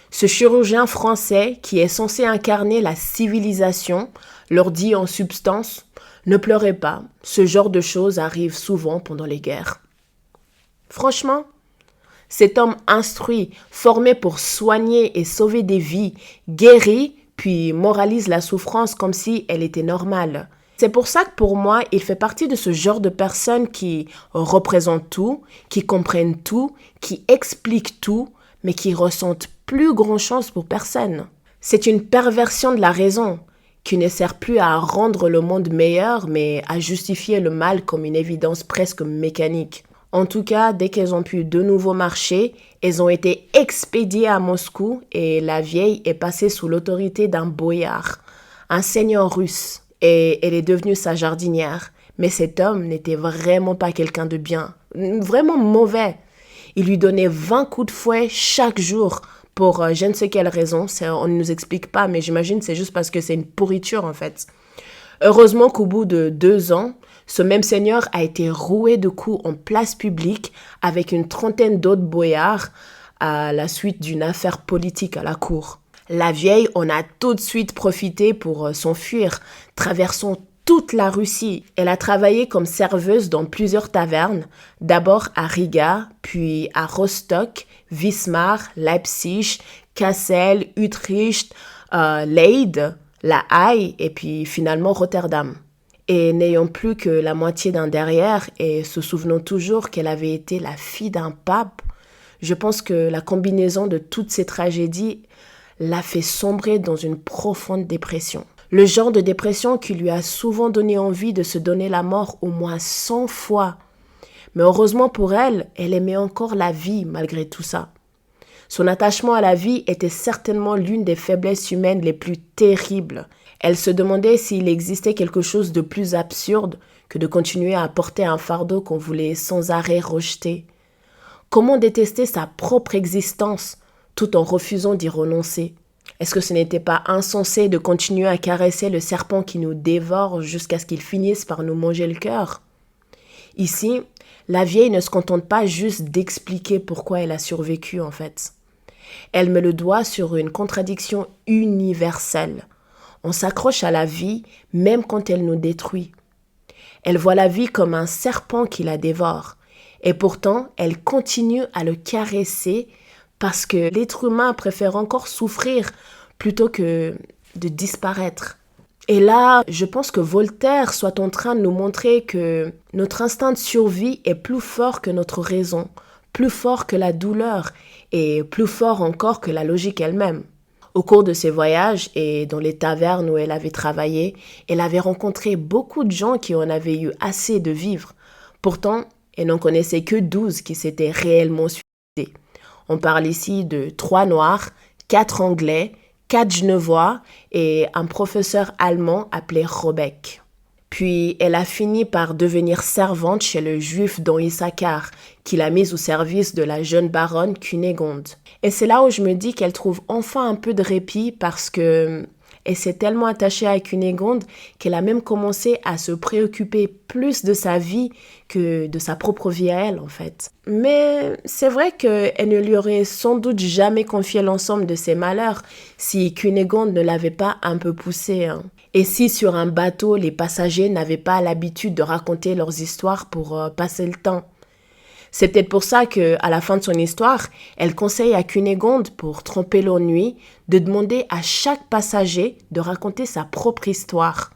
Ce chirurgien français, qui est censé incarner la civilisation, leur dit en substance « Ne pleurez pas, ce genre de choses arrive souvent pendant les guerres. » Franchement, cet homme instruit, formé pour soigner et sauver des vies, guérit, puis moralise la souffrance comme si elle était normale. C'est pour ça que pour moi, il fait partie de ce genre de personnes qui représentent tout, qui comprennent tout, qui expliquent tout, mais qui ressentent plus grand-chose pour personne. C'est une perversion de la raison, qui ne sert plus à rendre le monde meilleur, mais à justifier le mal comme une évidence presque mécanique. En tout cas, dès qu'elles ont pu de nouveau marcher, elles ont été expédiées à Moscou et la vieille est passée sous l'autorité d'un boyard, un seigneur russe, et elle est devenue sa jardinière. Mais cet homme n'était vraiment pas quelqu'un de bien, vraiment mauvais. Il lui donnait 20 coups de fouet chaque jour pour je ne sais quelle raison. On ne nous explique pas, mais j'imagine que c'est juste parce que c'est une pourriture en fait. Heureusement qu'au bout de 2 ans, ce même seigneur a été roué de coups en place publique avec une trentaine d'autres boyards à la suite d'une affaire politique à la cour. La vieille en a tout de suite profité pour s'enfuir, traversant toute la Russie. Elle a travaillé comme serveuse dans plusieurs tavernes, d'abord à Riga, puis à Rostock, Wismar, Leipzig, Kassel, Utrecht, Leyde, La Haye et puis finalement Rotterdam. Et n'ayant plus que la moitié d'un derrière et se souvenant toujours qu'elle avait été la fille d'un pape, je pense que la combinaison de toutes ces tragédies l'a fait sombrer dans une profonde dépression. Le genre de dépression qui lui a souvent donné envie de se donner la mort au moins 100 fois. Mais heureusement pour elle, elle aimait encore la vie malgré tout ça. Son attachement à la vie était certainement l'une des faiblesses humaines les plus terribles. Elle se demandait s'il existait quelque chose de plus absurde que de continuer à porter un fardeau qu'on voulait sans arrêt rejeter. Comment détester sa propre existence tout en refusant d'y renoncer? Est-ce que ce n'était pas insensé de continuer à caresser le serpent qui nous dévore jusqu'à ce qu'il finisse par nous manger le cœur? Ici, la vieille ne se contente pas juste d'expliquer pourquoi elle a survécu en fait. Elle met le doigt sur une contradiction universelle. On s'accroche à la vie même quand elle nous détruit. Elle voit la vie comme un serpent qui la dévore. Et pourtant, elle continue à le caresser parce que l'être humain préfère encore souffrir plutôt que de disparaître. Et là, je pense que Voltaire soit en train de nous montrer que notre instinct de survie est plus fort que notre raison, plus fort que la douleur et plus fort encore que la logique elle-même. Au cours de ses voyages et dans les tavernes où elle avait travaillé, elle avait rencontré beaucoup de gens qui en avaient eu assez de vivre. Pourtant, elle n'en connaissait que 12 qui s'étaient réellement suicidés. On parle ici de 3 Noirs, 4 Anglais, 4 Genevois et un professeur allemand appelé Robeck. Puis elle a fini par devenir servante chez le juif Don Issachar, qui l'a mise au service de la jeune baronne Cunégonde. Et c'est là où je me dis qu'elle trouve enfin un peu de répit parce que et s'est tellement attachée à Cunégonde qu'elle a même commencé à se préoccuper plus de sa vie que de sa propre vie à elle, en fait. Mais c'est vrai qu'elle ne lui aurait sans doute jamais confié l'ensemble de ses malheurs si Cunégonde ne l'avait pas un peu poussée, hein. Et si sur un bateau, les passagers n'avaient pas l'habitude de raconter leurs histoires pour passer le temps. C'est peut-être pour ça qu'à la fin de son histoire, elle conseille à Cunégonde, pour tromper l'ennui, de demander à chaque passager de raconter sa propre histoire,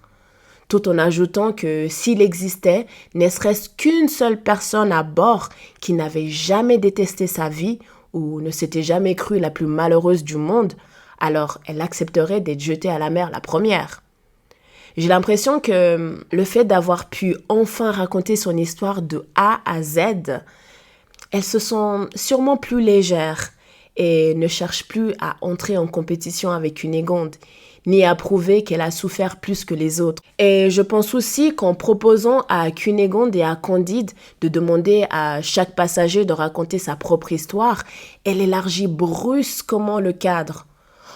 tout en ajoutant que s'il existait, ne serait-ce qu'une seule personne à bord qui n'avait jamais détesté sa vie ou ne s'était jamais crue la plus malheureuse du monde, alors elle accepterait d'être jetée à la mer la première. J'ai l'impression que le fait d'avoir pu enfin raconter son histoire de A à Z, elle se sent sûrement plus légère et ne cherche plus à entrer en compétition avec Cunégonde, ni à prouver qu'elle a souffert plus que les autres. Et je pense aussi qu'en proposant à Cunégonde et à Candide de demander à chaque passager de raconter sa propre histoire, elle élargit brusquement le cadre.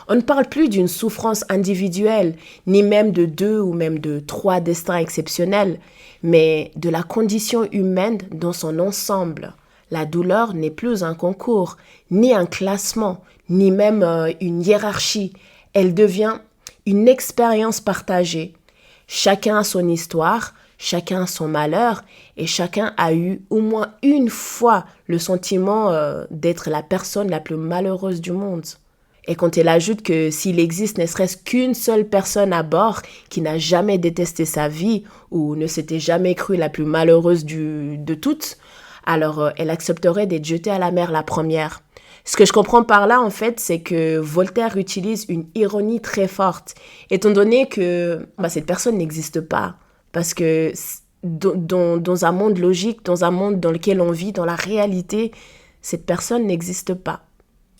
On ne parle plus d'une souffrance individuelle, ni même de 2 ou même de 3 destins exceptionnels, mais de la condition humaine dans son ensemble. La douleur n'est plus un concours, ni un classement, ni même une hiérarchie. Elle devient une expérience partagée. Chacun a son histoire, chacun a son malheur, et chacun a eu au moins une fois le sentiment d'être la personne la plus malheureuse du monde. Et quand elle ajoute que s'il existe ne serait-ce qu'une seule personne à bord qui n'a jamais détesté sa vie ou ne s'était jamais crue la plus malheureuse de toutes, alors elle accepterait d'être jetée à la mer la première. Ce que je comprends par là, en fait, c'est que Voltaire utilise une ironie très forte, étant donné que cette personne n'existe pas. Parce que dans un monde logique, dans un monde dans lequel on vit, dans la réalité, cette personne n'existe pas.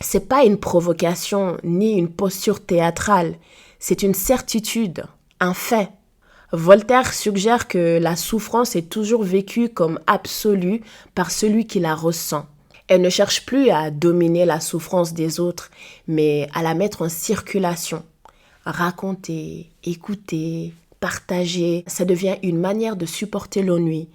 C'est pas une provocation ni une posture théâtrale, c'est une certitude, un fait. Voltaire suggère que la souffrance est toujours vécue comme absolue par celui qui la ressent. Elle ne cherche plus à dominer la souffrance des autres, mais à la mettre en circulation. Raconter, écouter, partager, ça devient une manière de supporter l'ennui,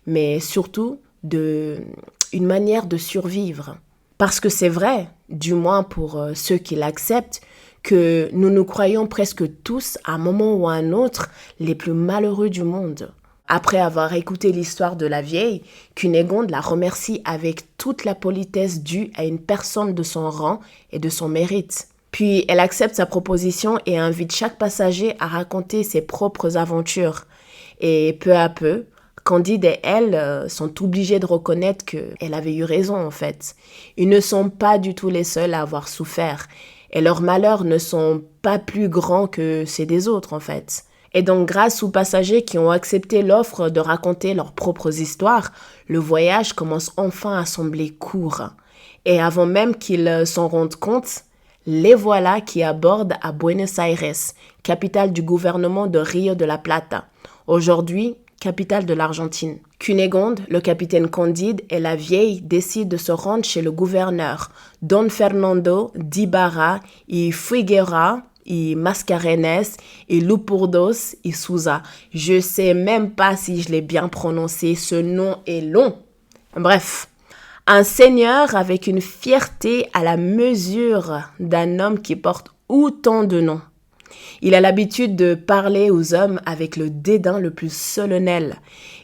mais surtout une manière de survivre. Parce que c'est vrai, du moins pour ceux qui l'acceptent, que nous nous croyons presque tous, à un moment ou à un autre, les plus malheureux du monde. Après avoir écouté l'histoire de la vieille, Cunégonde la remercie avec toute la politesse due à une personne de son rang et de son mérite. Puis elle accepte sa proposition et invite chaque passager à raconter ses propres aventures. Et peu à peu, Candide et elle sont obligés de reconnaître qu'elle avait eu raison en fait. Ils ne sont pas du tout les seuls à avoir souffert. Et leurs malheurs ne sont pas plus grands que ceux des autres en fait. Et donc grâce aux passagers qui ont accepté l'offre de raconter leurs propres histoires, le voyage commence enfin à sembler court. Et avant même qu'ils s'en rendent compte, les voilà qui abordent à Buenos Aires, capitale du gouvernement de Rio de la Plata. Aujourd'hui, capitale de l'Argentine. Cunégonde, le capitaine Candide et la vieille décident de se rendre chez le gouverneur, Don Fernando d'Ibarra y Figueira y Mascarenes y Lupurdos y Souza. Je sais même pas si je l'ai bien prononcé, ce nom est long. Bref, un seigneur avec une fierté à la mesure d'un homme qui porte autant de noms. Il a l'habitude de parler aux hommes avec le dédain le plus solennel.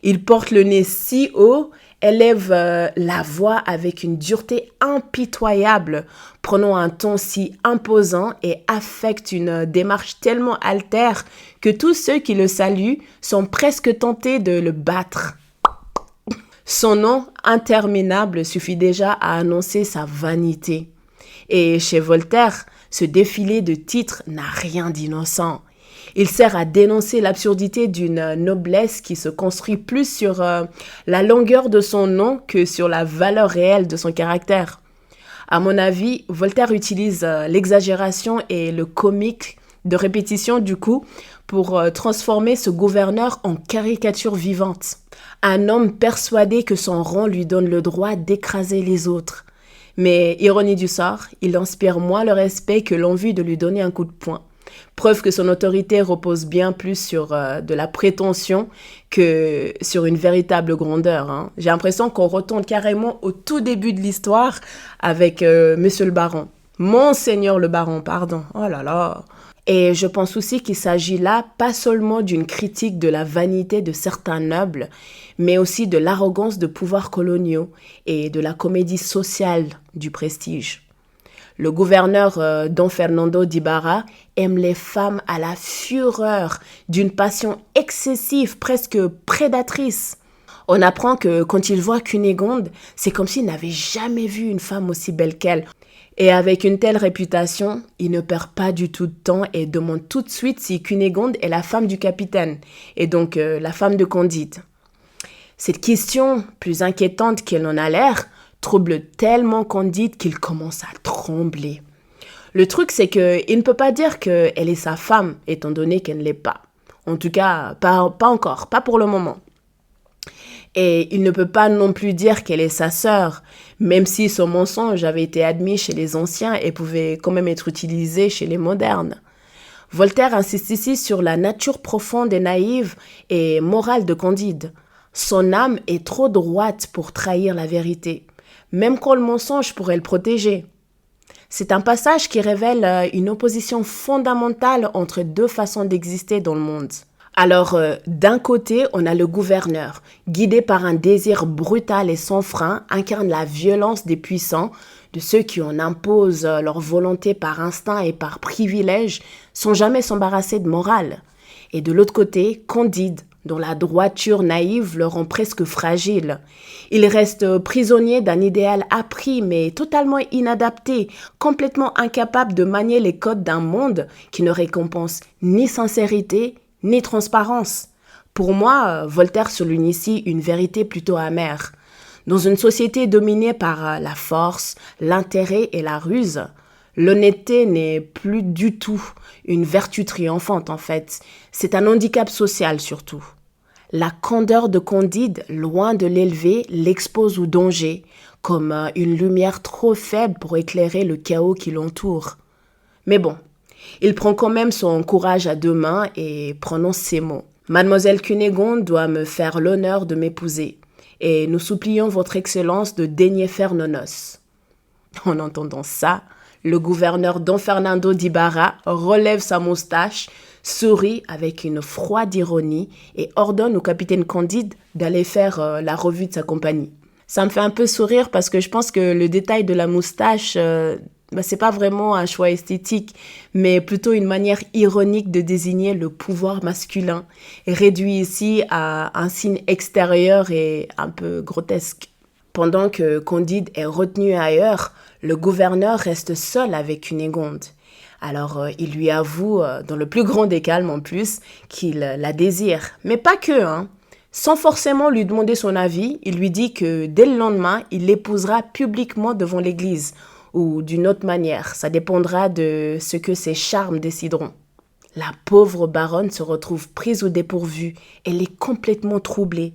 Il porte le nez si haut, élève la voix avec une dureté impitoyable, prenant un ton si imposant et affecte une démarche tellement altère que tous ceux qui le saluent sont presque tentés de le battre. Son nom interminable suffit déjà à annoncer sa vanité. Et chez Voltaire, ce défilé de titres n'a rien d'innocent. Il sert à dénoncer l'absurdité d'une noblesse qui se construit plus sur la longueur de son nom que sur la valeur réelle de son caractère. À mon avis, Voltaire utilise l'exagération et le comique de répétition du coup pour transformer ce gouverneur en caricature vivante. Un homme persuadé que son rang lui donne le droit d'écraser les autres. Mais, ironie du sort, il inspire moins le respect que l'envie de lui donner un coup de poing. Preuve que son autorité repose bien plus sur de la prétention que sur une véritable grandeur, hein. J'ai l'impression qu'on retourne carrément au tout début de l'histoire avec Monsieur le Baron. Monseigneur le Baron, pardon. Oh là là. Et je pense aussi qu'il s'agit là pas seulement d'une critique de la vanité de certains nobles, mais aussi de l'arrogance de pouvoirs coloniaux et de la comédie sociale du prestige. Le gouverneur Don Fernando d'Ibarra aime les femmes à la fureur, d'une passion excessive, presque prédatrice. On apprend que quand il voit Cunégonde, c'est comme s'il n'avait jamais vu une femme aussi belle qu'elle. Et avec une telle réputation, il ne perd pas du tout de temps et demande tout de suite si Cunégonde est la femme du capitaine, et donc la femme de Candide. Cette question, plus inquiétante qu'elle en a l'air, trouble tellement Candide qu'il commence à trembler. Le truc, c'est qu'il ne peut pas dire qu'elle est sa femme, étant donné qu'elle ne l'est pas. En tout cas, pas encore, pas pour le moment. Et il ne peut pas non plus dire qu'elle est sa sœur, même si son mensonge avait été admis chez les anciens et pouvait quand même être utilisé chez les modernes. Voltaire insiste ici sur la nature profonde et naïve et morale de Candide. Son âme est trop droite pour trahir la vérité, même quand le mensonge pourrait le protéger. C'est un passage qui révèle une opposition fondamentale entre deux façons d'exister dans le monde. Alors, d'un côté, on a le gouverneur, guidé par un désir brutal et sans frein, incarne la violence des puissants, de ceux qui en imposent leur volonté par instinct et par privilège, sans jamais s'embarrasser de morale. Et de l'autre côté, Candide, dont la droiture naïve le rend presque fragile. Il reste prisonnier d'un idéal appris mais totalement inadapté, complètement incapable de manier les codes d'un monde qui ne récompense ni sincérité ni transparence. Pour moi, Voltaire souligne ici une vérité plutôt amère. Dans une société dominée par la force, l'intérêt et la ruse, l'honnêteté n'est plus du tout une vertu triomphante en fait. C'est un handicap social surtout. La candeur de Candide, loin de l'élever, l'expose au danger, comme une lumière trop faible pour éclairer le chaos qui l'entoure. Mais bon, il prend quand même son courage à deux mains et prononce ces mots. « Mademoiselle Cunégonde doit me faire l'honneur de m'épouser, et nous supplions votre Excellence de daigner faire nos noces. » En entendant ça, le gouverneur Don Fernando d'Ibarra relève sa moustache, sourit avec une froide ironie et ordonne au capitaine Candide d'aller faire la revue de sa compagnie. Ça me fait un peu sourire parce que je pense que le détail de la moustache, c'est pas vraiment un choix esthétique, mais plutôt une manière ironique de désigner le pouvoir masculin, réduit ici à un signe extérieur et un peu grotesque. Pendant que Candide est retenu ailleurs, le gouverneur reste seul avec Cunégonde. Alors, il lui avoue, dans le plus grand des calmes en plus, qu'il la désire. Mais pas que, hein. Sans forcément lui demander son avis, il lui dit que dès le lendemain, il l'épousera publiquement devant l'église, ou d'une autre manière. Ça dépendra de ce que ses charmes décideront. La pauvre baronne se retrouve prise au dépourvu. Elle est complètement troublée.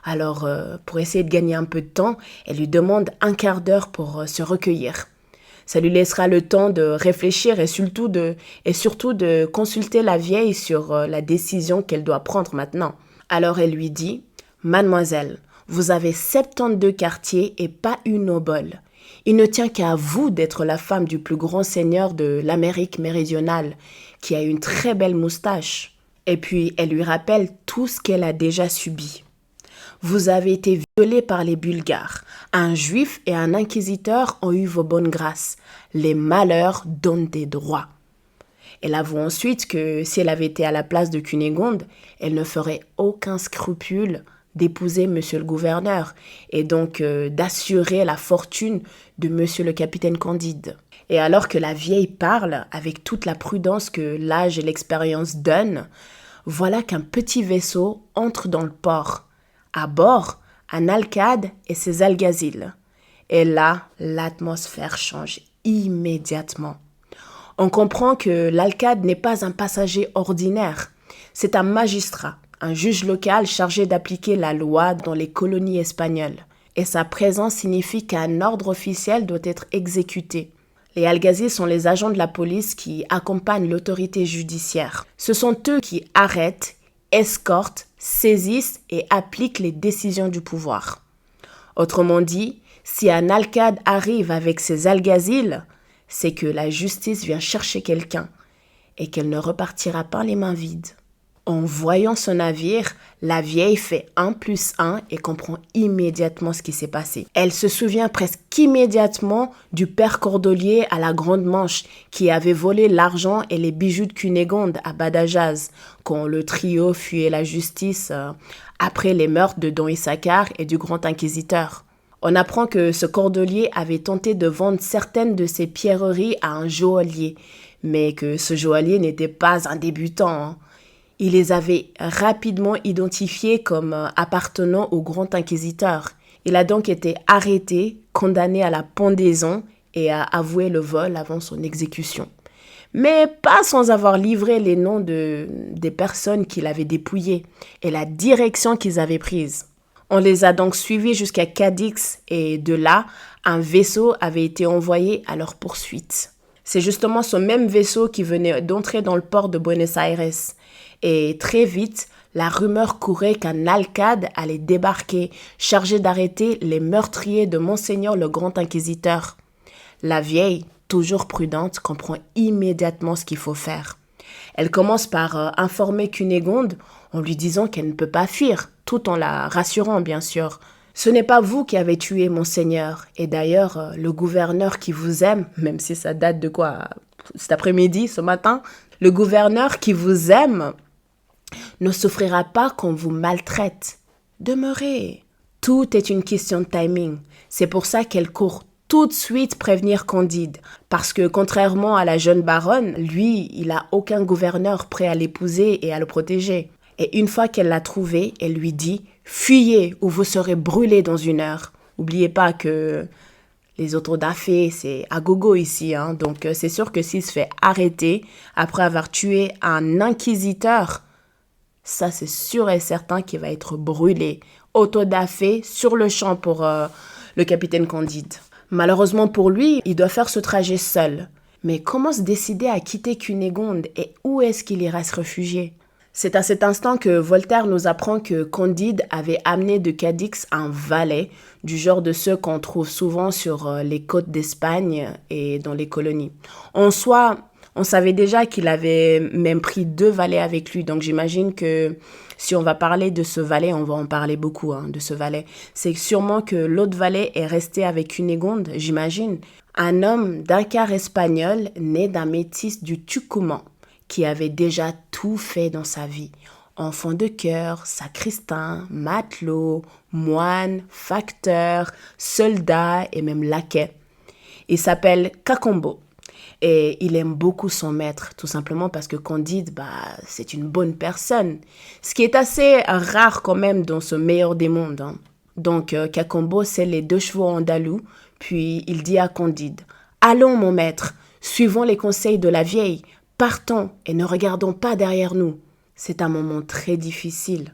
Alors, pour essayer de gagner un peu de temps, elle lui demande un quart d'heure pour se recueillir. Ça lui laissera le temps de réfléchir et surtout de consulter la vieille sur la décision qu'elle doit prendre maintenant. Alors elle lui dit « Mademoiselle, vous avez 72 quartiers et pas une obole. Il ne tient qu'à vous d'être la femme du plus grand seigneur de l'Amérique méridionale, qui a une très belle moustache. » Et puis elle lui rappelle tout ce qu'elle a déjà subi. Vous avez été violée par les Bulgares. Un juif et un inquisiteur ont eu vos bonnes grâces. Les malheurs donnent des droits. Elle avoue ensuite que si elle avait été à la place de Cunégonde, elle ne ferait aucun scrupule d'épouser monsieur le gouverneur et donc d'assurer la fortune de monsieur le capitaine Candide. Et alors que la vieille parle avec toute la prudence que l'âge et l'expérience donnent, voilà qu'un petit vaisseau entre dans le port. À bord, un alcade et ses alguazils. Et là, l'atmosphère change immédiatement. On comprend que l'alcade n'est pas un passager ordinaire. C'est un magistrat, un juge local chargé d'appliquer la loi dans les colonies espagnoles. Et sa présence signifie qu'un ordre officiel doit être exécuté. Les alguazils sont les agents de la police qui accompagnent l'autorité judiciaire. Ce sont eux qui arrêtent, escortent, saisissent et appliquent les décisions du pouvoir. Autrement dit, si un alcade arrive avec ses alguazils, c'est que la justice vient chercher quelqu'un et qu'elle ne repartira pas les mains vides. En voyant ce navire, la vieille fait 1 + 1 et comprend immédiatement ce qui s'est passé. Elle se souvient presque immédiatement du père Cordelier à la Grande Manche qui avait volé l'argent et les bijoux de Cunégonde à Badajoz quand le trio fuyait la justice après les meurtres de Don Issachar et du Grand Inquisiteur. On apprend que ce Cordelier avait tenté de vendre certaines de ses pierreries à un joaillier, mais que ce joaillier n'était pas un débutant. Il les avait rapidement identifiés comme appartenant au Grand Inquisiteur. Il a donc été arrêté, condamné à la pendaison et a avoué le vol avant son exécution. Mais pas sans avoir livré les noms des personnes qu'il avait dépouillées et la direction qu'ils avaient prise. On les a donc suivis jusqu'à Cadix et de là, un vaisseau avait été envoyé à leur poursuite. C'est justement ce même vaisseau qui venait d'entrer dans le port de Buenos Aires. Et très vite, la rumeur courait qu'un alcade allait débarquer, chargé d'arrêter les meurtriers de Monseigneur le Grand Inquisiteur. La vieille, toujours prudente, comprend immédiatement ce qu'il faut faire. Elle commence par informer Cunégonde en lui disant qu'elle ne peut pas fuir, tout en la rassurant bien sûr. Ce n'est pas vous qui avez tué Monseigneur. Et d'ailleurs, le gouverneur qui vous aime, même si ça date de quoi, cet après-midi, ce matin, le gouverneur qui vous aime ne souffrira pas qu'on vous maltraite. Demeurez. Tout est une question de timing. C'est pour ça qu'elle court tout de suite prévenir Candide. Parce que contrairement à la jeune baronne, lui, il n'a aucun gouverneur prêt à l'épouser et à le protéger. Et une fois qu'elle l'a trouvé, elle lui dit « Fuyez ou vous serez brûlés dans 1 heure ». N'oubliez pas que les autres d'affaires, c'est à gogo ici. Donc c'est sûr que s'il se fait arrêter après avoir tué un inquisiteur, ça c'est sûr et certain qu'il va être brûlé. Autodafé sur le champ pour le capitaine Candide. Malheureusement pour lui, il doit faire ce trajet seul. Mais comment se décider à quitter Cunégonde et où est-ce qu'il ira se réfugier ? C'est à cet instant que Voltaire nous apprend que Candide avait amené de Cadix un valet, du genre de ceux qu'on trouve souvent sur les côtes d'Espagne et dans les colonies. En soi, on savait déjà qu'il avait même pris 2 valets avec lui, donc j'imagine que si on va parler de ce valet, on va en parler beaucoup de ce valet. C'est sûrement que l'autre valet est resté avec Cunégonde, j'imagine. Un homme d'un quart espagnol né d'un métis du Tucumán, qui avait déjà tout fait dans sa vie. Enfant de chœur, sacristain, matelot, moine, facteur, soldat et même laquais. Il s'appelle Cacambo. Et il aime beaucoup son maître, tout simplement parce que Candide, c'est une bonne personne. Ce qui est assez rare quand même dans ce meilleur des mondes. Donc, Cacambo, c'est les 2 chevaux andalous, puis il dit à Candide « Allons, mon maître, suivons les conseils de la vieille, partons et ne regardons pas derrière nous. » C'est un moment très difficile.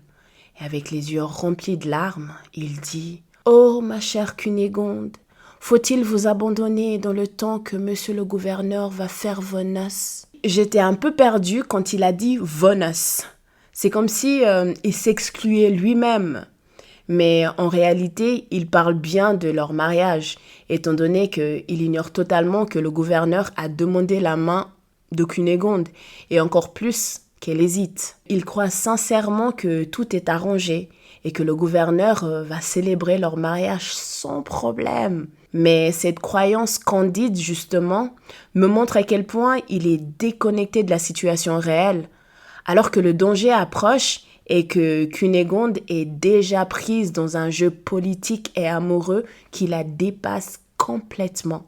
Et avec les yeux remplis de larmes, il dit « Oh, ma chère Cunégonde, faut-il vous abandonner dans le temps que monsieur le gouverneur va faire vos noces ?» J'étais un peu perdue quand il a dit « vos noces ». C'est comme si il s'excluait lui-même. Mais en réalité, il parle bien de leur mariage, étant donné qu'il ignore totalement que le gouverneur a demandé la main de Cunégonde, et encore plus qu'elle hésite. Il croit sincèrement que tout est arrangé et que le gouverneur va célébrer leur mariage sans problème. Mais cette croyance candide, justement, me montre à quel point il est déconnecté de la situation réelle, alors que le danger approche et que Cunégonde est déjà prise dans un jeu politique et amoureux qui la dépasse complètement.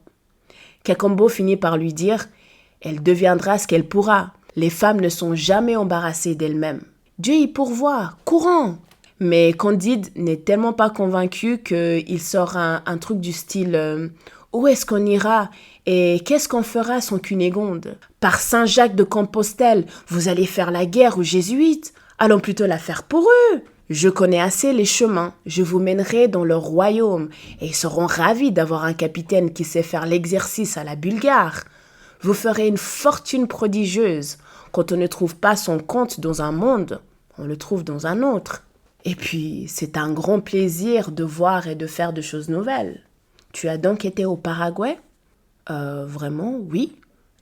Cacambo finit par lui dire « Elle deviendra ce qu'elle pourra. Les femmes ne sont jamais embarrassées d'elles-mêmes. Dieu y pourvoit, courant !» Mais Candide n'est tellement pas convaincu qu'il sort un truc du style « Où est-ce qu'on ira et qu'est-ce qu'on fera sans Cunégonde ? Par Saint-Jacques de Compostelle, vous allez faire la guerre aux jésuites. Allons plutôt la faire pour eux. Je connais assez les chemins, je vous mènerai dans leur royaume, et ils seront ravis d'avoir un capitaine qui sait faire l'exercice à la bulgare. Vous ferez une fortune prodigieuse. Quand on ne trouve pas son compte dans un monde, on le trouve dans un autre. Et puis, c'est un grand plaisir de voir et de faire de choses nouvelles. Tu as donc été au Paraguay ? Vraiment, oui.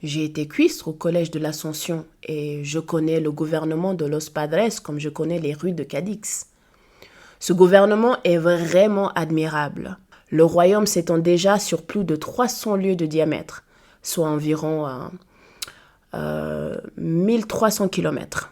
J'ai été cuistre au collège de l'Ascension et je connais le gouvernement de Los Padres comme je connais les rues de Cadix. Ce gouvernement est vraiment admirable. Le royaume s'étend déjà sur plus de 300 lieues de diamètre, soit environ 1300 kilomètres.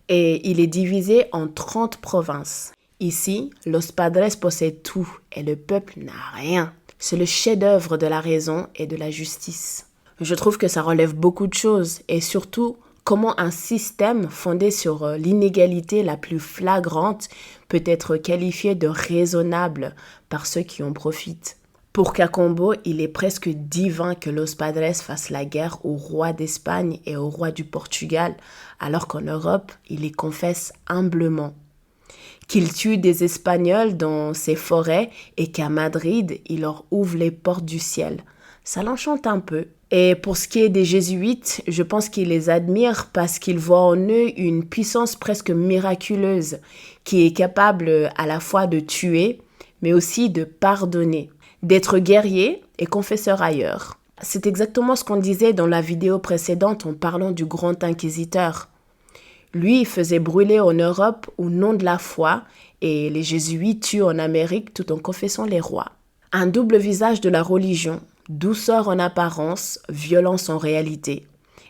Et il est divisé en 30 provinces. Ici, Los Padres possède tout et le peuple n'a rien. C'est le chef-d'œuvre de la raison et de la justice. Je trouve que ça relève beaucoup de choses et surtout comment un système fondé sur l'inégalité la plus flagrante peut être qualifié de raisonnable par ceux qui en profitent. Pour Cacambo, il est presque divin que Los Padres fasse la guerre au roi d'Espagne et au roi du Portugal, alors qu'en Europe, il les confesse humblement. Qu'il tue des Espagnols dans ses forêts et qu'à Madrid, il leur ouvre les portes du ciel. Ça l'enchante un peu. Et pour ce qui est des jésuites, je pense qu'il les admire parce qu'il voit en eux une puissance presque miraculeuse qui est capable à la fois de tuer, mais aussi de pardonner, d'être guerrier et confesseur ailleurs. C'est exactement ce qu'on disait dans la vidéo précédente en parlant du grand inquisiteur. Lui, il faisait brûler en Europe au nom de la foi et les jésuites tuent en Amérique tout en confessant les rois. Un double visage de la religion. Douceur en apparence, violence en réalité.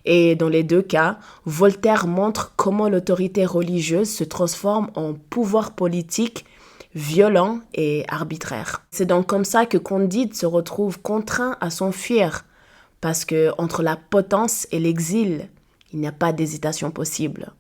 Et dans les deux cas, Voltaire montre comment l'autorité religieuse se transforme en pouvoir politique violent et arbitraire. C'est donc comme ça que Candide se retrouve contraint à s'enfuir, parce que entre la potence et l'exil, il n'y a pas d'hésitation possible.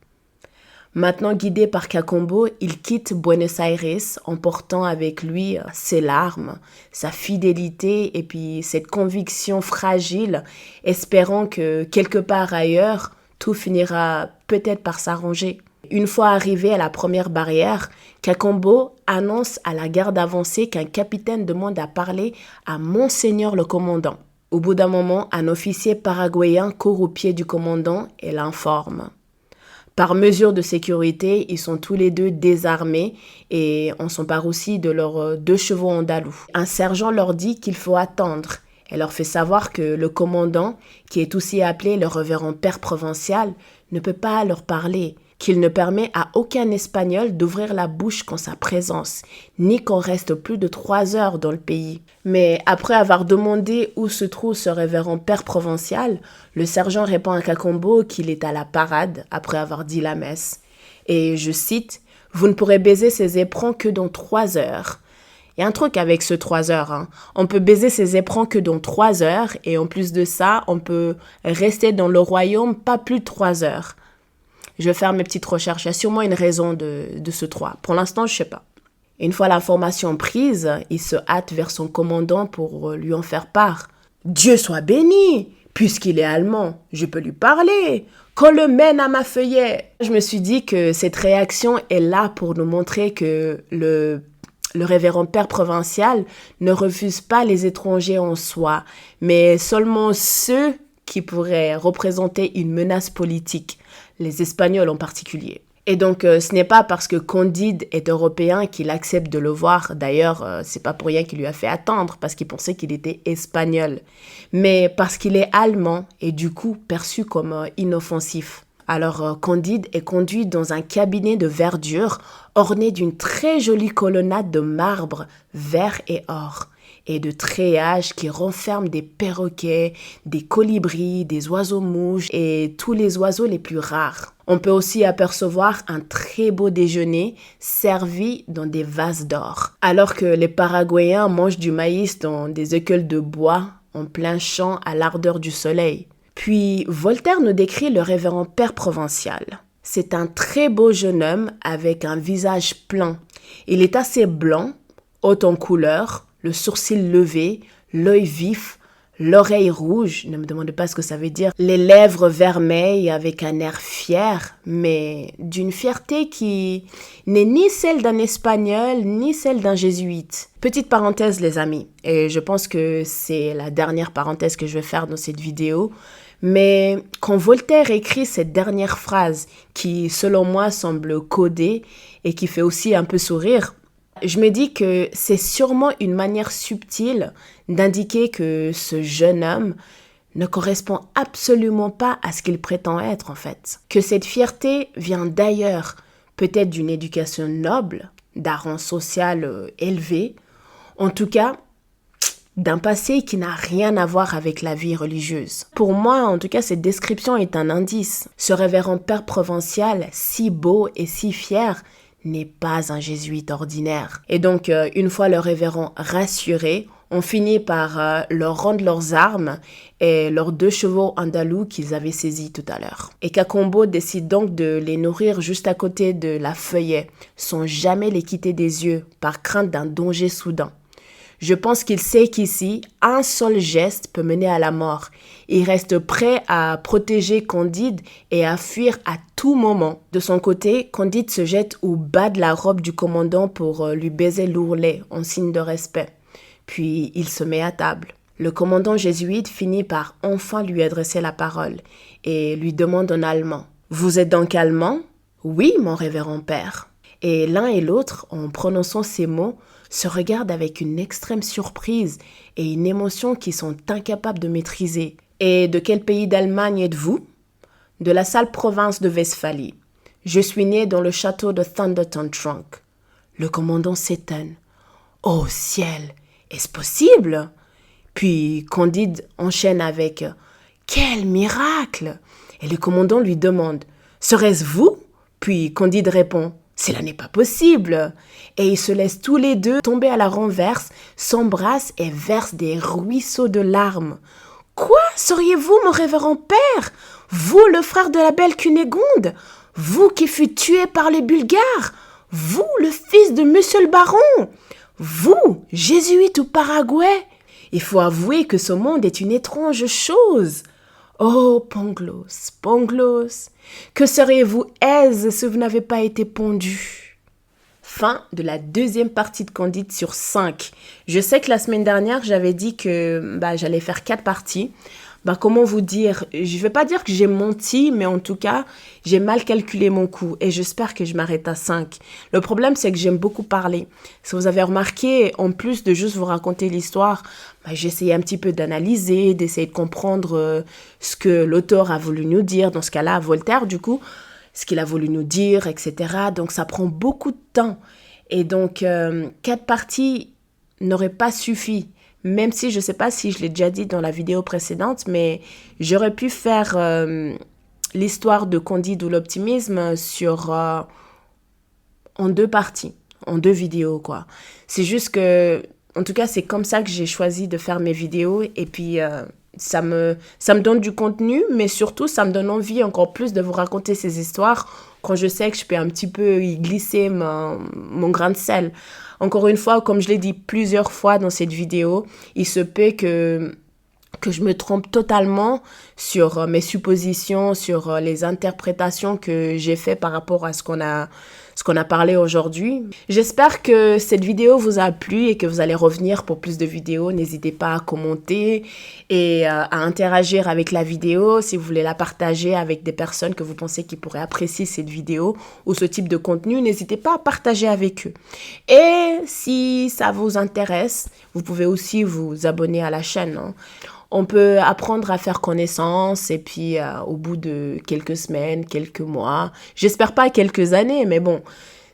Maintenant guidé par Cacambo, il quitte Buenos Aires, emportant avec lui ses larmes, sa fidélité et puis cette conviction fragile, espérant que quelque part ailleurs, tout finira peut-être par s'arranger. Une fois arrivé à la première barrière, Cacambo annonce à la garde avancée qu'un capitaine demande à parler à Monseigneur le commandant. Au bout d'un moment, un officier paraguayen court au pied du commandant et l'informe. Par mesure de sécurité, ils sont tous les deux désarmés et on s'empare aussi de leurs 2 chevaux andalous. Un sergent leur dit qu'il faut attendre et leur fait savoir que le commandant, qui est aussi appelé le révérend père provincial, ne peut pas leur parler, qu'il ne permet à aucun Espagnol d'ouvrir la bouche qu'en sa présence, ni qu'on reste plus de 3 heures dans le pays. Mais après avoir demandé où se trouve ce révérend père provincial, le sergent répond à Cacambo qu'il est à la parade après avoir dit la messe. Et je cite, « Vous ne pourrez baiser ces éperons que dans 3 heures. » Il y a un truc avec ce 3 heures. Hein. On peut baiser ces éperons que dans 3 heures et en plus de ça, on peut rester dans le royaume pas plus de 3 heures. Je vais faire mes petites recherches. Il y a sûrement une raison de ce 3. Pour l'instant, je ne sais pas. Une fois l'information prise, il se hâte vers son commandant pour lui en faire part. « Dieu soit béni! Puisqu'il est allemand, je peux lui parler. Qu'on le mène à ma feuillet !» Je me suis dit que cette réaction est là pour nous montrer que le révérend père provincial ne refuse pas les étrangers en soi, mais seulement ceux qui pourraient représenter une menace politique, les Espagnols en particulier. Et donc, ce n'est pas parce que Candide est européen qu'il accepte de le voir. D'ailleurs, c'est pas pour rien qu'il lui a fait attendre, parce qu'il pensait qu'il était espagnol. Mais parce qu'il est allemand et du coup perçu comme inoffensif. Alors, Candide est conduit dans un cabinet de verdure orné d'une très jolie colonnade de marbre, vert et or, et de treilhages qui renferment des perroquets, des colibris, des oiseaux-mouches et tous les oiseaux les plus rares. On peut aussi apercevoir un très beau déjeuner servi dans des vases d'or. Alors que les Paraguayens mangent du maïs dans des écuelles de bois en plein champ à l'ardeur du soleil. Puis Voltaire nous décrit le révérend père provincial. C'est un très beau jeune homme avec un visage plein. Il est assez blanc, haut en couleur, le sourcil levé, l'œil vif, l'oreille rouge, ne me demandez pas ce que ça veut dire, les lèvres vermeilles avec un air fier, mais d'une fierté qui n'est ni celle d'un Espagnol, ni celle d'un Jésuite. Petite parenthèse les amis, et je pense que c'est la dernière parenthèse que je vais faire dans cette vidéo, mais quand Voltaire écrit cette dernière phrase qui, selon moi, semble codée et qui fait aussi un peu sourire, je me dis que c'est sûrement une manière subtile d'indiquer que ce jeune homme ne correspond absolument pas à ce qu'il prétend être en fait. Que cette fierté vient d'ailleurs, peut-être d'une éducation noble, d'un rang social élevé, en tout cas d'un passé qui n'a rien à voir avec la vie religieuse. Pour moi, en tout cas, cette description est un indice. Ce révérend père provincial, si beau et si fier, n'est pas un jésuite ordinaire. Et donc, une fois le révérend rassuré, on finit par leur rendre leurs armes et leurs 2 chevaux andalous qu'ils avaient saisis tout à l'heure. Et Cacambo décide donc de les nourrir juste à côté de la feuillet, sans jamais les quitter des yeux, par crainte d'un danger soudain. Je pense qu'il sait qu'ici, un seul geste peut mener à la mort. Il reste prêt à protéger Candide et à fuir à tout moment. De son côté, Candide se jette au bas de la robe du commandant pour lui baiser l'ourlet en signe de respect. Puis il se met à table. Le commandant jésuite finit par enfin lui adresser la parole et lui demande en allemand « Vous êtes donc allemand ?»« Oui, mon révérend père. » Et l'un et l'autre, en prononçant ces mots, se regardent avec une extrême surprise et une émotion qu'ils sont incapables de maîtriser. « Et de quel pays d'Allemagne êtes-vous ?»« De la sale province de Westphalie. Je suis né dans le château de Thunderton Trunk. » Le commandant s'étonne. « Oh ciel, est-ce possible ?» Puis Candide enchaîne avec « Quel miracle !» Et le commandant lui demande « Serait-ce vous ?» Puis Candide répond « Cela n'est pas possible !» Et ils se laissent tous les deux tomber à la renverse, s'embrassent et versent des ruisseaux de larmes. « Quoi, seriez-vous mon révérend père? Vous, le frère de la belle Cunégonde? Vous qui fûtes tué par les Bulgares? Vous, le fils de monsieur le baron? Vous, jésuite au Paraguay? Il faut avouer que ce monde est une étrange chose. Oh, Pangloss, Pangloss, que seriez-vous aise si vous n'avez pas été pondu? » Fin de la 2e partie de Candide sur 5. Je sais que la semaine dernière, j'avais dit que j'allais faire 4 parties. Comment vous dire? Je ne vais pas dire que j'ai menti, mais en tout cas, j'ai mal calculé mon coup et j'espère que je m'arrête à 5. Le problème, c'est que j'aime beaucoup parler. Si vous avez remarqué, en plus de juste vous raconter l'histoire, j'ai essayé un petit peu d'analyser, d'essayer de comprendre ce que l'auteur a voulu nous dire, dans ce cas-là, Voltaire, du coup, ce qu'il a voulu nous dire, etc. Donc, ça prend beaucoup de temps. Et donc, 4 parties n'auraient pas suffi. Même si je ne sais pas si je l'ai déjà dit dans la vidéo précédente, mais j'aurais pu faire l'histoire de Candide ou l'optimisme en 2 parties, en 2 vidéos, quoi. C'est juste que, en tout cas, c'est comme ça que j'ai choisi de faire mes vidéos. Et puis, ça me donne du contenu, mais surtout, ça me donne envie encore plus de vous raconter ces histoires quand je sais que je peux un petit peu y glisser mon grain de sel. Encore une fois, comme je l'ai dit plusieurs fois dans cette vidéo, il se peut que je me trompe totalement sur mes suppositions, sur les interprétations que j'ai faites par rapport à ce qu'on a parlé aujourd'hui. J'espère que cette vidéo vous a plu et que vous allez revenir pour plus de vidéos. N'hésitez pas à commenter et à interagir avec la vidéo si vous voulez la partager avec des personnes que vous pensez qui pourraient apprécier cette vidéo ou ce type de contenu. N'hésitez pas à partager avec eux. Et si ça vous intéresse, vous pouvez aussi vous abonner à la chaîne, hein. On peut apprendre à faire connaissance et puis au bout de quelques semaines, quelques mois, j'espère pas quelques années, mais bon,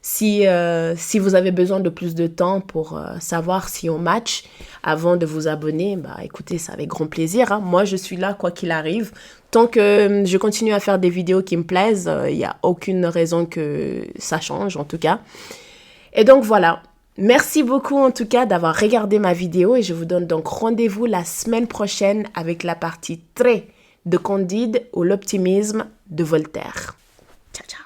si vous avez besoin de plus de temps pour savoir si on match avant de vous abonner, écoutez, c'est avec grand plaisir, hein. Moi, je suis là quoi qu'il arrive. Tant que je continue à faire des vidéos qui me plaisent, il n'y a aucune raison que ça change en tout cas. Et donc voilà. Merci beaucoup en tout cas d'avoir regardé ma vidéo et je vous donne donc rendez-vous la semaine prochaine avec la partie 3 de Candide ou l'optimisme de Voltaire. Ciao, ciao.